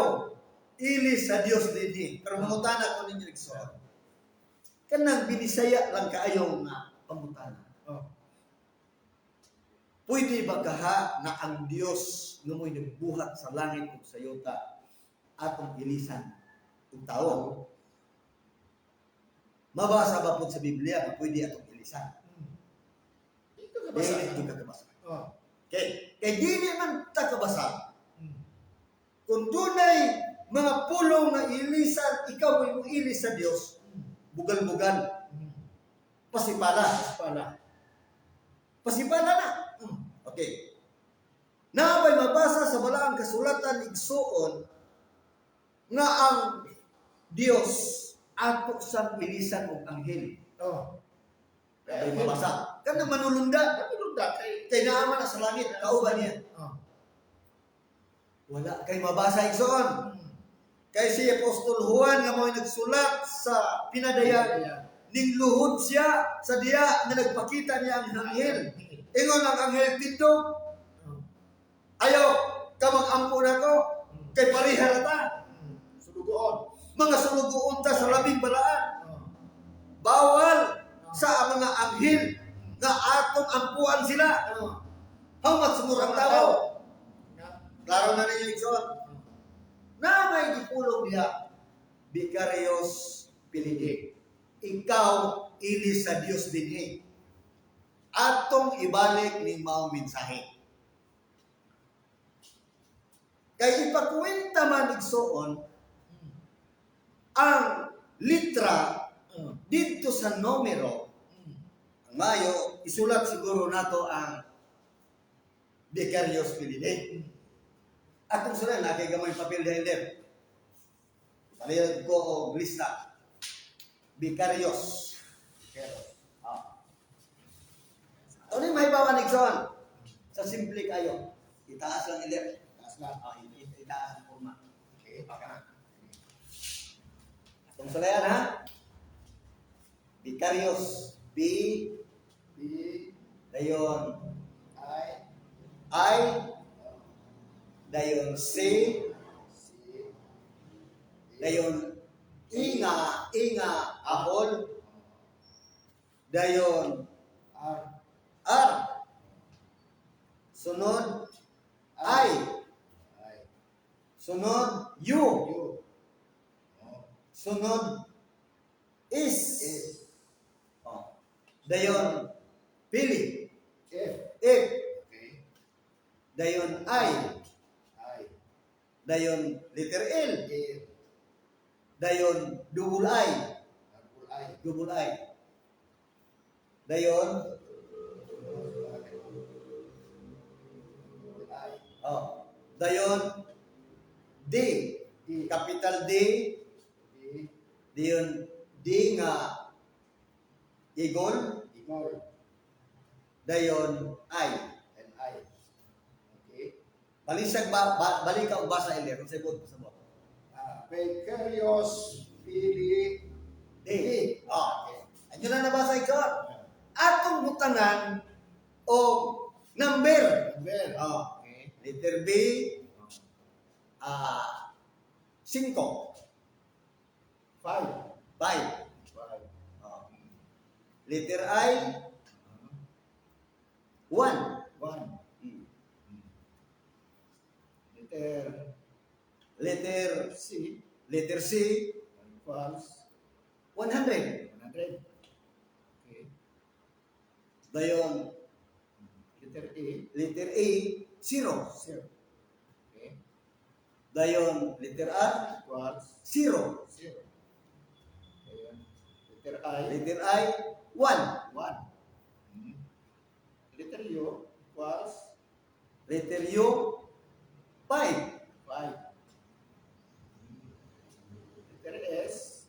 ilis sa Dios dinhi. Pero mangutana ko ninyo igsoon. Kanang Binisaya lang kaayo nga pangutana. Oh. Pwede ba kaha na ang Dios nga mo'y nagbuhat sa langit ug sa yuta atong ilisan ug tawo? Mabasa ba po sa Biblia nga pwede atong ilisan? Ito ka Dili ka kabasa. Oh. Kay dili man ta kabasa. Mm. Kung dunay mga pulong nga ilisan, ikaw mo ilis sa Dios, bugal-bugal, Mm. pasipala. Pala. Pasipala na. Okay. Naabay mabasa sa balaang kasulatan igsuon nga ang Dios ato sang ilisan og anghel. Oh. Naabay mabasa. Kana manulunda, Napilunda kay. kay naama na sa langit, kauban niya. Oh. Wala kay mabasa igsuon. Kay si Apostol Juan nga mo'y nagsulat sa pinadayan, ning luhod siya sa diya nga nagpakita niya ang anghel. Ingon ang anghel tindog, ayaw ka mag-ampo na ko, kay parihara ta. Sulugoon. Mga sulugoon ta sa labing balaan. Oh. Bawal sa mga anghel nga atong ampuan sila. Oh. Hangmat sumurang tao. Na- Klaro na ninyo igsoon. Na may gipulong diha, Vicarius Filii. Ikaw ilis sa Dios dinhi. Atong ibalik ning maong mensahe. Kay ipakuwenta man igsuon ang litra Oh. dito sa numero. Ang mayo isulat siguro nato ang Vicarius Filii. Atong sulan na kay gamay papel dahil der. Palihog ko og lista. Vicarius. Ah. Ito ni mahibawan igsoon. Sa simple kayo. Itaas lang ilir. Taas lang. Itaas ang forma. Okay. Baka. Atong sulayan ha. Vicarius. B. B. Dayon. I. I. Dayon C. C. Dayon inga ahol. Dayon R. R. Sunod I. I. Sunod U. U. Oh. Sunod is. S. Oh. Dayon pili. F. F. Okay. Dayon I. I. Dayon letter L. L. Dayon double I. Double I. Double I. Dayon Double I. oh. Dayon D. D. Capital D. D. Dayon D nga Eagle. Eagle. Dayon I. And I. Okay. Balisag balik ka og basa ilir sa ibot sa mo. Vicarius Filii. D. Oh. Anyo na nabasa ikon. Atong butangan o number. Number. Oh. Okay. Letter B 5. 5. 5. 5. Oh. Letter I 1. 1. Letter Letter C. letter C Equals 100. 100. Okay. Dayon Letter A. letter A, 0. 0. Okay. Dayon, letter R, Equals 0. 0. Ayan. Letter I, Letter I, 1. 1. Letter U equals Letter U, 5. 5. Letter S,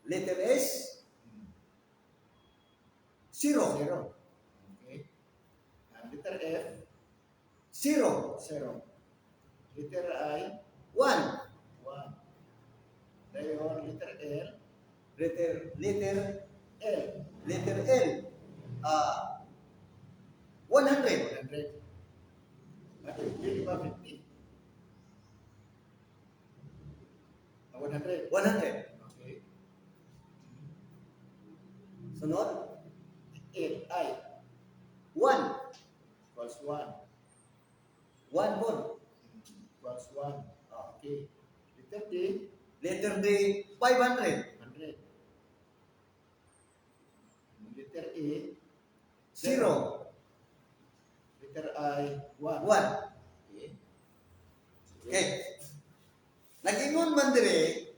Letter S, 0. 0. Okay. And letter F, 0. 0. Letter I, 1. 1. Dayon, letter L, Letter L, L, 100. 100. Ano, hindi ba 50? 100. 100. Okay. Sunod, 8, I, 1. equals 1. 1 more. Equals 1. Okay. Letter D, Letter D, 500. 100. Letter E, 0. letter I, 1. 1. Okay. Okay. Nag-ingon man dire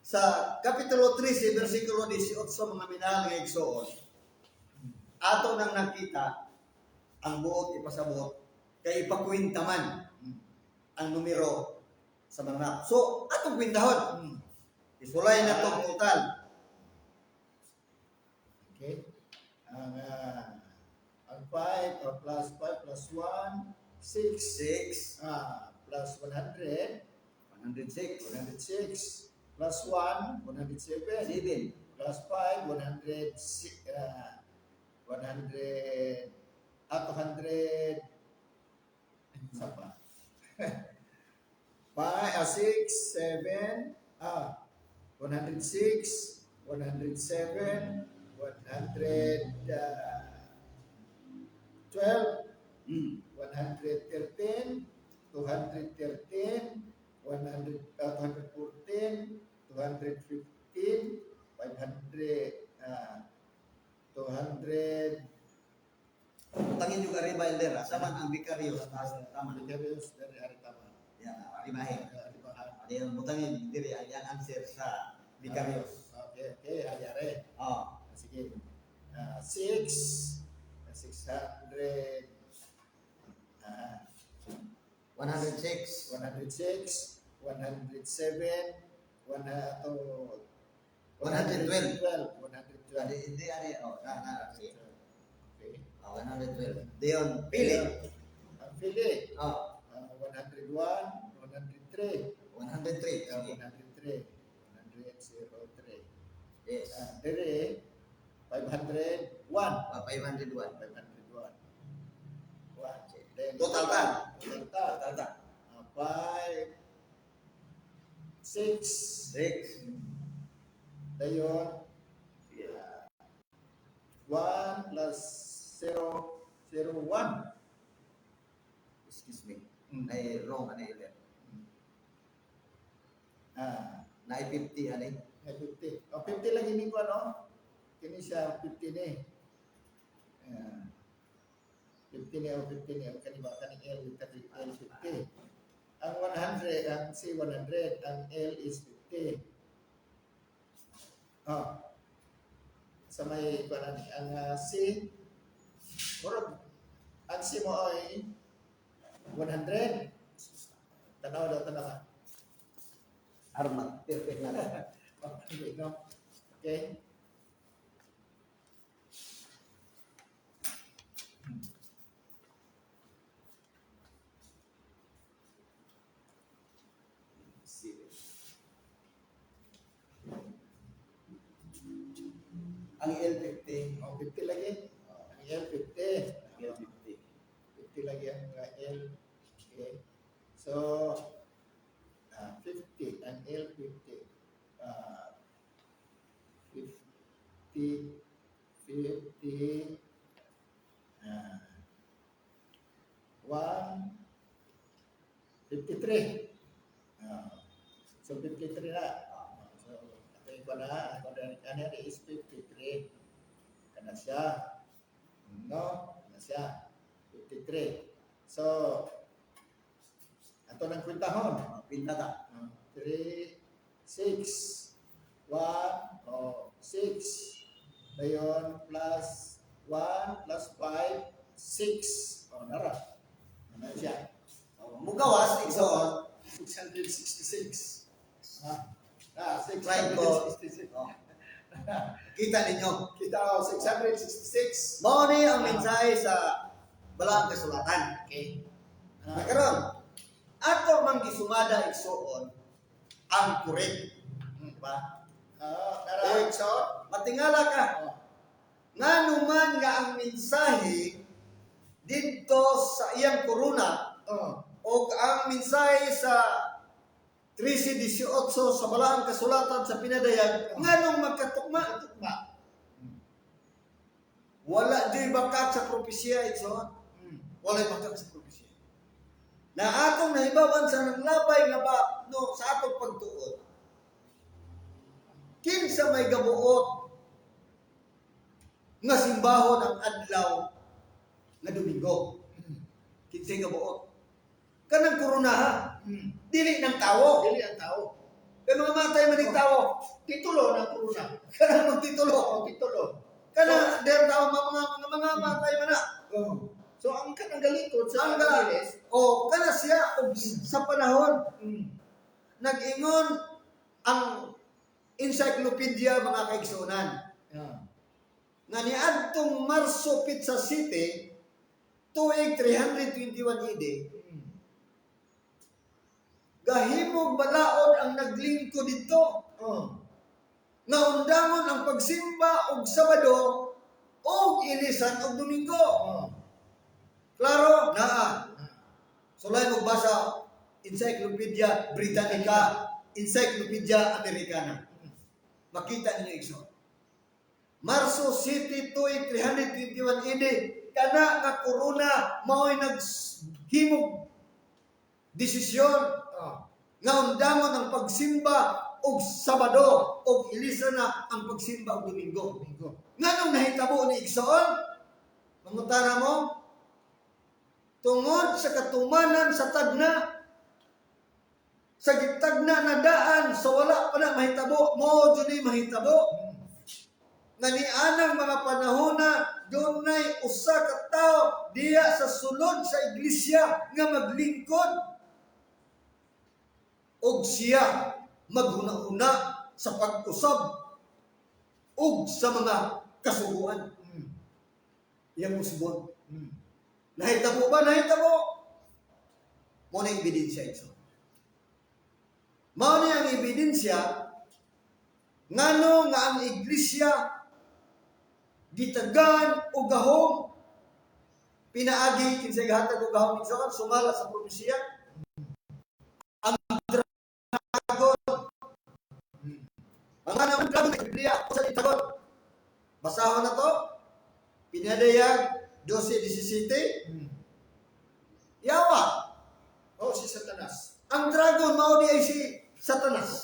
sa Kapitulo 13, versikulo 18, mga minahal nga igsoon, ato nang nakita ang buot ipasabot kay ipakwinta man ang numero sa mga anak. So, atong kwintahon. Isulay na itong total. Okay. Ang 5 or plus 5 plus 1, 6. 6, Plus 100, 106, 106. Plus 1, 107. 7, Plus 5, 100. 100. 200. Isa pa. 6, 7. 106, 107, 112, 113, 213, 214, 215, 500, 200. Tangin juga rin ba Elder? Saman ang bikaryo sa taas ng tama. Materials dari hari tama. Yan, ribahin. Di ba? Ada yang butangin diri yang answer sa bikaryo. Okay, ayare. Oh, Sige. 6, 600, 106, 106, 107, 112. 112. Hindi ari oh, na sige. Okay. 112. Diyon pili. Ang pili, Oh, 101, 103. 103. Sige. 103. 103. Yes. Dire, 501. 501. 501. Total ta. Total. Total ta. 5, 6. 6. Dayon, 1 plus 0, 0, 1. Excuse me. Ay wrong ani Elder. Na 50 ani. 50. 50 lagi ni ko, no? Kini siya 50 ni. 50 ni o 50 ni. Kani ba? Kani L, kani L 50. Ang 100, ang C 100, ang L is 50. Sa may parang ang C, murag, ang C mo ay 100. Tanaw daw, tanaw. Armat. Perfect na. No? Okay? Ang L50. 50 lagi. Ang L 50. L50. 50 lagi ang L. Okay. So, 50. Ang L 50. 50. 50. 1. 53. So, 53 na. So, ito ko na. Ako na is 53. Kana siya. No? Kana siya. 53. So, ato ng kwentahon. Pinta ta. 3, 6, 1, 6. Dayon, plus 1, plus 5, 6. Nara. Ano siya? Mugawas, igsoon. 666. 666. 666. Kita ninyo. Kita ko, 666. Mao ni ang mensahe sa Balaang Kasulatan. Okay. Karon, ato man gisumada igsoon ang correct. Diba? Nara, so, Matingala ka. Ngano man nga ang mensahe dito sa iyang korona o ang mensahe sa 13:18 sa Balaang Kasulatan sa Pinadayag, nganong magkatukma? Wala di bakak sa propesya ito. Wala bakak sa propesya. Na atong nahibawan sa nanglabay nga ba no sa atong pagtuon. Kinsa may gabuot nga simbahon ang adlaw nga Domingo. Kinsay gabuot? Kanang korona ha. Dili ng tao. dili ang tao. Kaya mga matay man ng tao. Titulo ng korona. Kanang magtitulo. Titulo. Kana der tao mga matay man na. So, ang kanang galikod sa Ang Angeles, o kana siya og sa panahon nag-ingon ang encyclopedia mga kaigsunan nga niadtong Marso Pizza City tuig 321 AD gahimog balaod ang naglingkod dito nga undangon ang pagsimba og Sabado og ilisan og Domingo. Klaro? Naa. Sulay mo basa Encyclopedia Britannica, Encyclopedia Americana. Makita ninyo igsoon. Marso City tuig 321 AD kana nga korona mao'y naghimog desisyon nga undangon ang pagsimba og Sabado og ilisa na ang pagsimba og Domingo. Nganong nahitabo ni igsoon? Mangutana mo? Tungod sa katumanan sa tagna, sa gitagna na daan, sa wala pa na mahitabo, mo dyan mahitabo. Nga ni anang mga panahon na dunay usa ka tao diya sa sulod sa iglesia nga maglingkod. Og siya maghuna-huna sa pag-usab og sa mga kasuguan. Iyang usbon. Nahitabo ba? Nahitabo. Mo na ebidensya ito. Mao ni ang ebidensya ngano nga ang iglesia gitagan o gahom pinaagi kinsay gahatag og gahom igsoon sumala sa propesya ang dragon ang anong dragon sa Biblia sa dragon basahon na to Pinadayag 12:17 yawa si Satanas. ang dragon mao di ay si Satanas.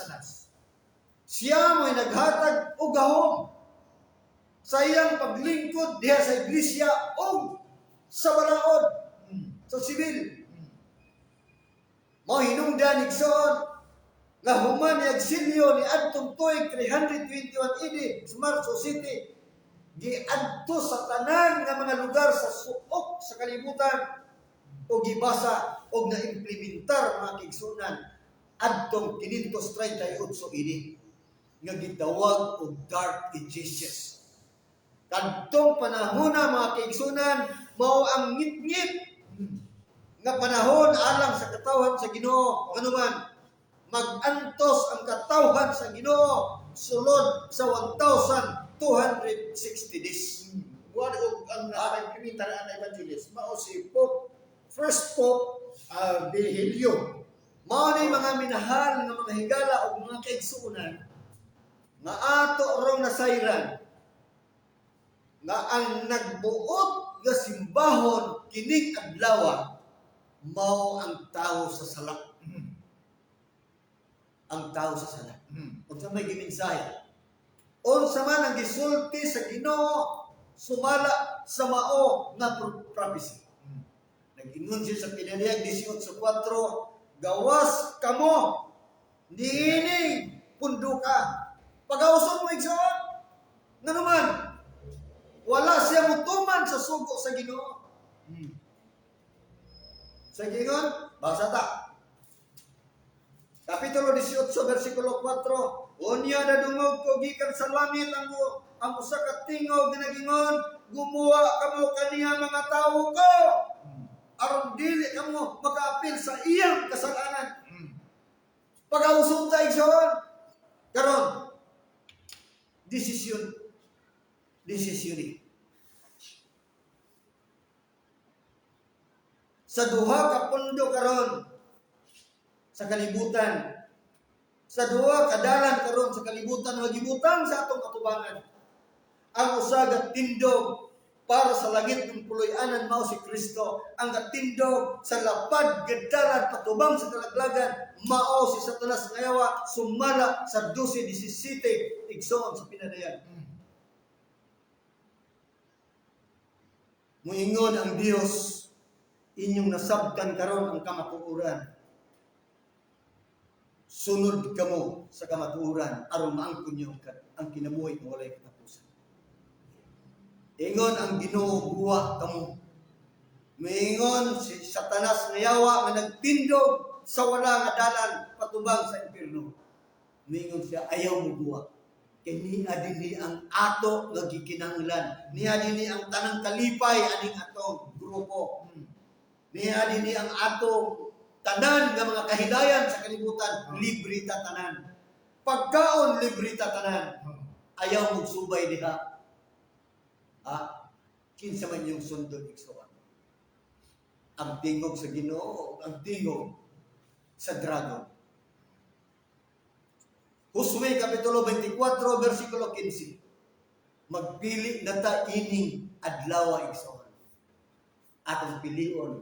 Siya mo'y naghatag og gahom sa iyang paglingkod diha sa iglesia o sa balaod sa sibil. Mao hinungdan igsoon nga human ni Exilio ni adtong tuig 321 AD sa Marso City giadto sa tanan nga mga lugar sa suok sa kalibutan o gibasa o na-implementar mga kigsunan adtong 538 ini nga gitawag og Dark Ages. Kadtong panahon na mga kigsunan mao ang ngit-ngit nga panahon alang sa katawhan sa Ginoo. Ano man mag-antos ang katawhan sa Ginoo sulod sa 1,260 days. What ang nag-implementar ang evangelist? Mao si Pope, first Pope, Virgilio. Mao ni mga minahal nga mga higala o mga kaigsuonan nga ato rong nasayran nga ang nagbuot nga simbahon kining adlaw mao ang tao sa sala. Ang tao sa sala. Unsa may gimensahe? Unsa man ang gisulti sa Ginoo sumala sa mao nga prophecy. Nag-ingon siya sa pinaliyag 18:4, gawas kamo, niining pundo ka. Pag-auson mo igsoon, nga naman, wala siya mutuman sa sugo sa Ginoo. Sa Gingon, basa ta. Kapitulo 18, versikulo 4, unya na dungog ko gikan sa langit ang usa ka tingog nga nagingon, gumawa kamo kaniya mga tawo ko. Aron dili kamo makaapil sa iyang kasalanan. Pag-ausong ta igsoon. Karon, desisyon ni. Sa duha ka pundo karon sa kalibutan, sa duha ka dalan karon sa kalibutan magibutang sa atong atubangan. Ang usa ka tindog para sa langit ng puloy-anan mao si Kristo. Ang katindog sa lapad gadalan patubang sa kalaglagan mao si Satanas ngayawa sumala sa 12:17 igsoon sa pinadayan. Muingon ang Dios, inyong nasabtan karon ang kamatuoran. Sunod kamo sa kamatuoran aron maangkon niyo ang kinabuhi nga walay katapusan. Ingon ang Ginoo buwa kamo. Moingon si Satanas ngayawa nga nagtindog sa wala nga dalan patubang sa impierno. Moingon siya ayaw mo buwa. Kay niya dinhi ang ato nga gikinahanglan. Niya dinhi ang tanang kalipay aning atong grupo. Niya dinhi ang atong tanan nga mga kahilayan sa kalibutan, libre ta tanan. Pagkaon libre ta tanan. Ayaw mong subay diha. Kinsa man yung sundod igsoon. Ang tingog sa Ginoo, ang tingog sa dragon. Josue kapitulo 24 versikulo 15. Magpili na ta ining adlaw igsoon. Atong pilion.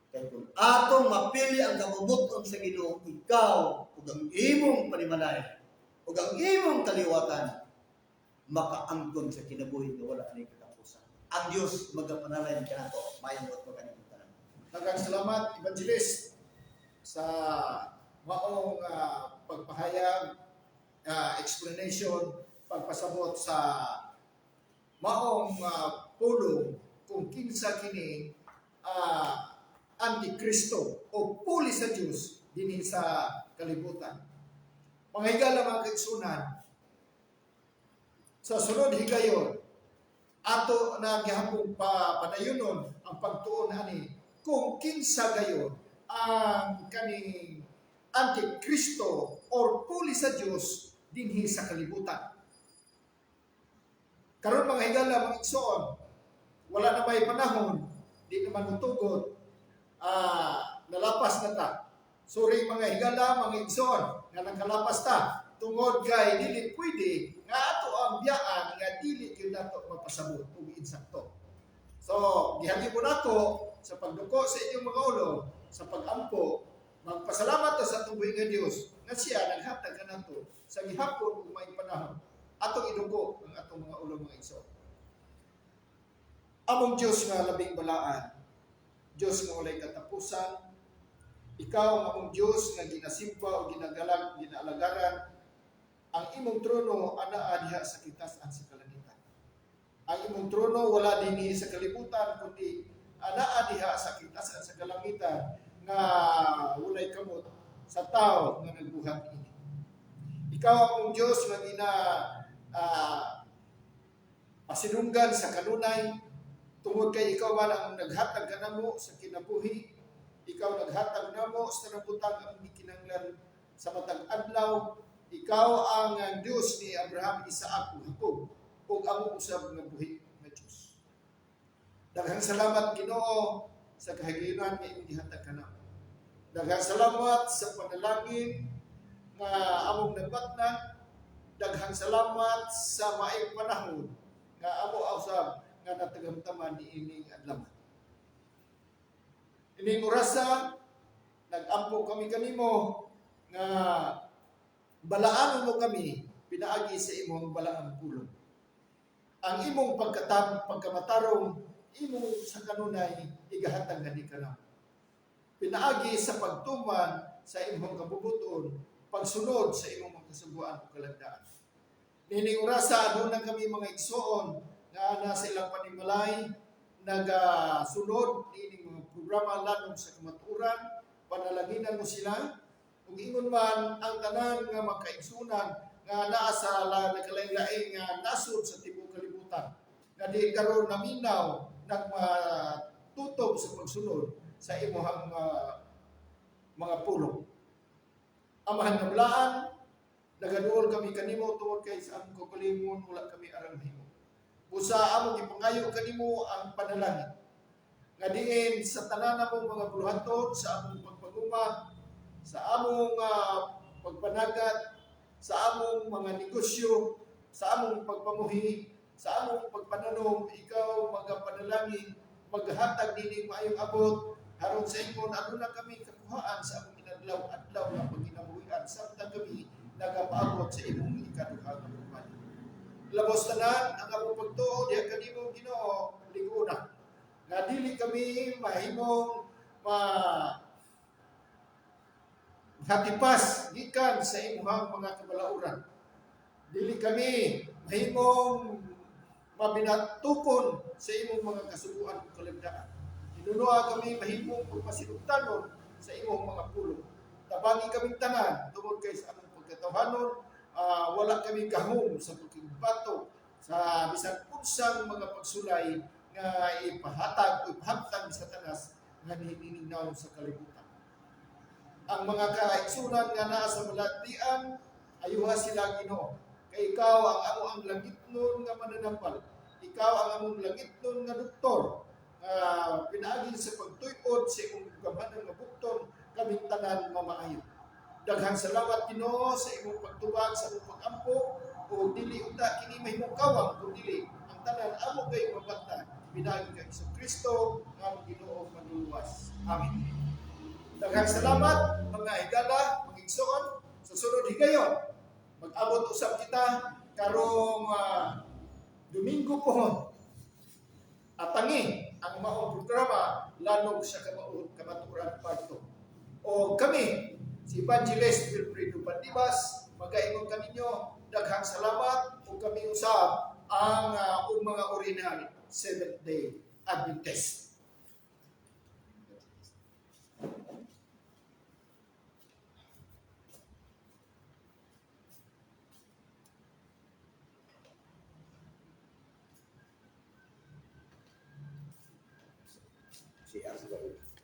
Kay kung atong mapili ang kabubuton sa Ginoo, ikaw ug ang imong panimalay ug ang imong kaliwatan makaangkon sa kinabuhi nga wala ni katapusan. Ang Dios magapanalay kanato mayot ko kanimo tanan. Daghang salamat Evangelist sa maong pagpahayag, explanation, pagpasabot sa maong pulong kung kinsa kini Antikristo o puli sa Diyos dinhi sa kalibutan. Panghigala mga kaigsunan, sa sunod higayon, ato na gihapong padayunon ang pagtuon ani kung kinsa gayon ang kaning Antikristo or puli sa Diyos dinhi sa kalibutan. Karon mga higala, mga igsoon, wala na may panahon, di naman mutugod, nalapas na ta. Sorry mga higala, mga igsoon, nga nagkalapas ta, tungod kay dili pwede nga ato ang biyaan nga dili gyud nato mapasabot ug insakto. So, gihagi po nato sa pagduko sa inyong mga ulo, sa pag-ampo, magpasalamat ta sa tuboy nga Dios nga siya naghatag kanato sa gihapon ug may panahon atong idugo ang atong mga ulo mga igsoon. Among Dios nga labing balaan, Dios nga walay katapusan, ikaw ang among Dios nga ginasimba o ginagalang, ginaalagaran, ang imong trono anaa diha sa kitasan sa kalangitan. Ang imong trono wala dinhi sa kalibutan kundi anaa diha sa kitasan sa kalangitan nga walay kamot sa tao nga nagbuhat ini. Ikaw ang among Dios nga pasinunggan sa kanunay tungod kay ikaw man ang naghatag kanamo sa kinabuhi. Ikaw naghatag namo sa nabutang ang gikinahanglan sa matag adlaw. Ikaw ang Diyos ni Abraham, Isaac, ug Jacob, ug among usab nga buhi nga Dios. Daghang salamat Ginoo sa kahigayunan nga imong gihatag kanamo. Daghang salamat sa panalangin nga among nabatnan. Daghang salamat sa maayong panahon nga amo usab nga natagamtaman niining adlaw. Ining orasa, nag-ampo kami kanimo nga balaan mo kami pinaagi sa imong balaang pulong. ang imong pagkamatarong imo sa kanunay igahatag gani kana. Pinaagi sa pagtuman sa imong kabubuton, pagsunod sa imong mga kasuguan o kalandaan. Nining orasa aduna kami mga igsoon nga ana sa ilang panimalay nagasunod nining mga programa lanom sa kamaturan, panalaginan mo sila ug ingon man ang tanan nga makaigsunan nga naa sa nagkalain-laing nga nasod sa tibuok kalibutan nga di karon naminaw nagmatutob sa pagsunod sa imong mga pulong. Amahan nga blaan, nagaduol kami kanimo tungod kay sa among kaugalingon wala kami arang mahimo. Busa among ipangayo kanimo ang panalangin. Nga diin sa tanan namong mga buluhaton, sa among pagpaguma, sa among pagpanagat, sa among mga negosyo, sa among pagpamuhi, sa among pagpananom, ikaw magapanalangin, maghatag dining maayong abot, aron sa ingon aduna kami kakuhaan sa among inadlaw-adlaw nga pagkinabuhian, samtang kami nagapaabot sa imong ikaduhang buhay. Labos tanan ang among pagtuo diha kanimo Ginoo liguna. Nga dili kami mahimong hatipas gikan sa imong mga kabalauran. Dili kami mahimong mabinatukon sa imong mga kasuguan ug kalandaan. Hinunua kami mahimong pagpasinugtanon sa imong mga pulong. Tabangi kaming tanan tungod kay sa among pagkatawhanon, wala kami gahom sa pagkigbato sa bisan unsang mga pagsulay nga ipahatag o ipahamtang sa tanas nga nininingnaw sa kalibutan. Ang mga kaigsunan nga naa sa malatian, ayuha sila Ginoo. Kay ikaw ang ang langitnon nga mananampal. Ikaw ang among langitnon nga doktor. Pinaagi sa pagtuy-od sa imong gamhanan nga bukton kaming tanan mamaayo. Daghang salamat Ginoo sa imong pagtubag sa imong pagampo o dili unta kini mahimong kawang kun dili ang tanan amo kay mabata pinaagi kay Kristo nga among Ginoo manluwas. Amen. Daghang salamat mga higala, mga igsoon. Sa sunod higayon, mag-abot usab kita karong Domingo pohon. Atangi ang maong programa lanog sa kamaturan part 2. O kami, si Evangelist Wilfredo Bandibas, mag-aingon kaninyo, daghang salamat o kami usab ang mga original Seventh-day Adventist. Si Arthur.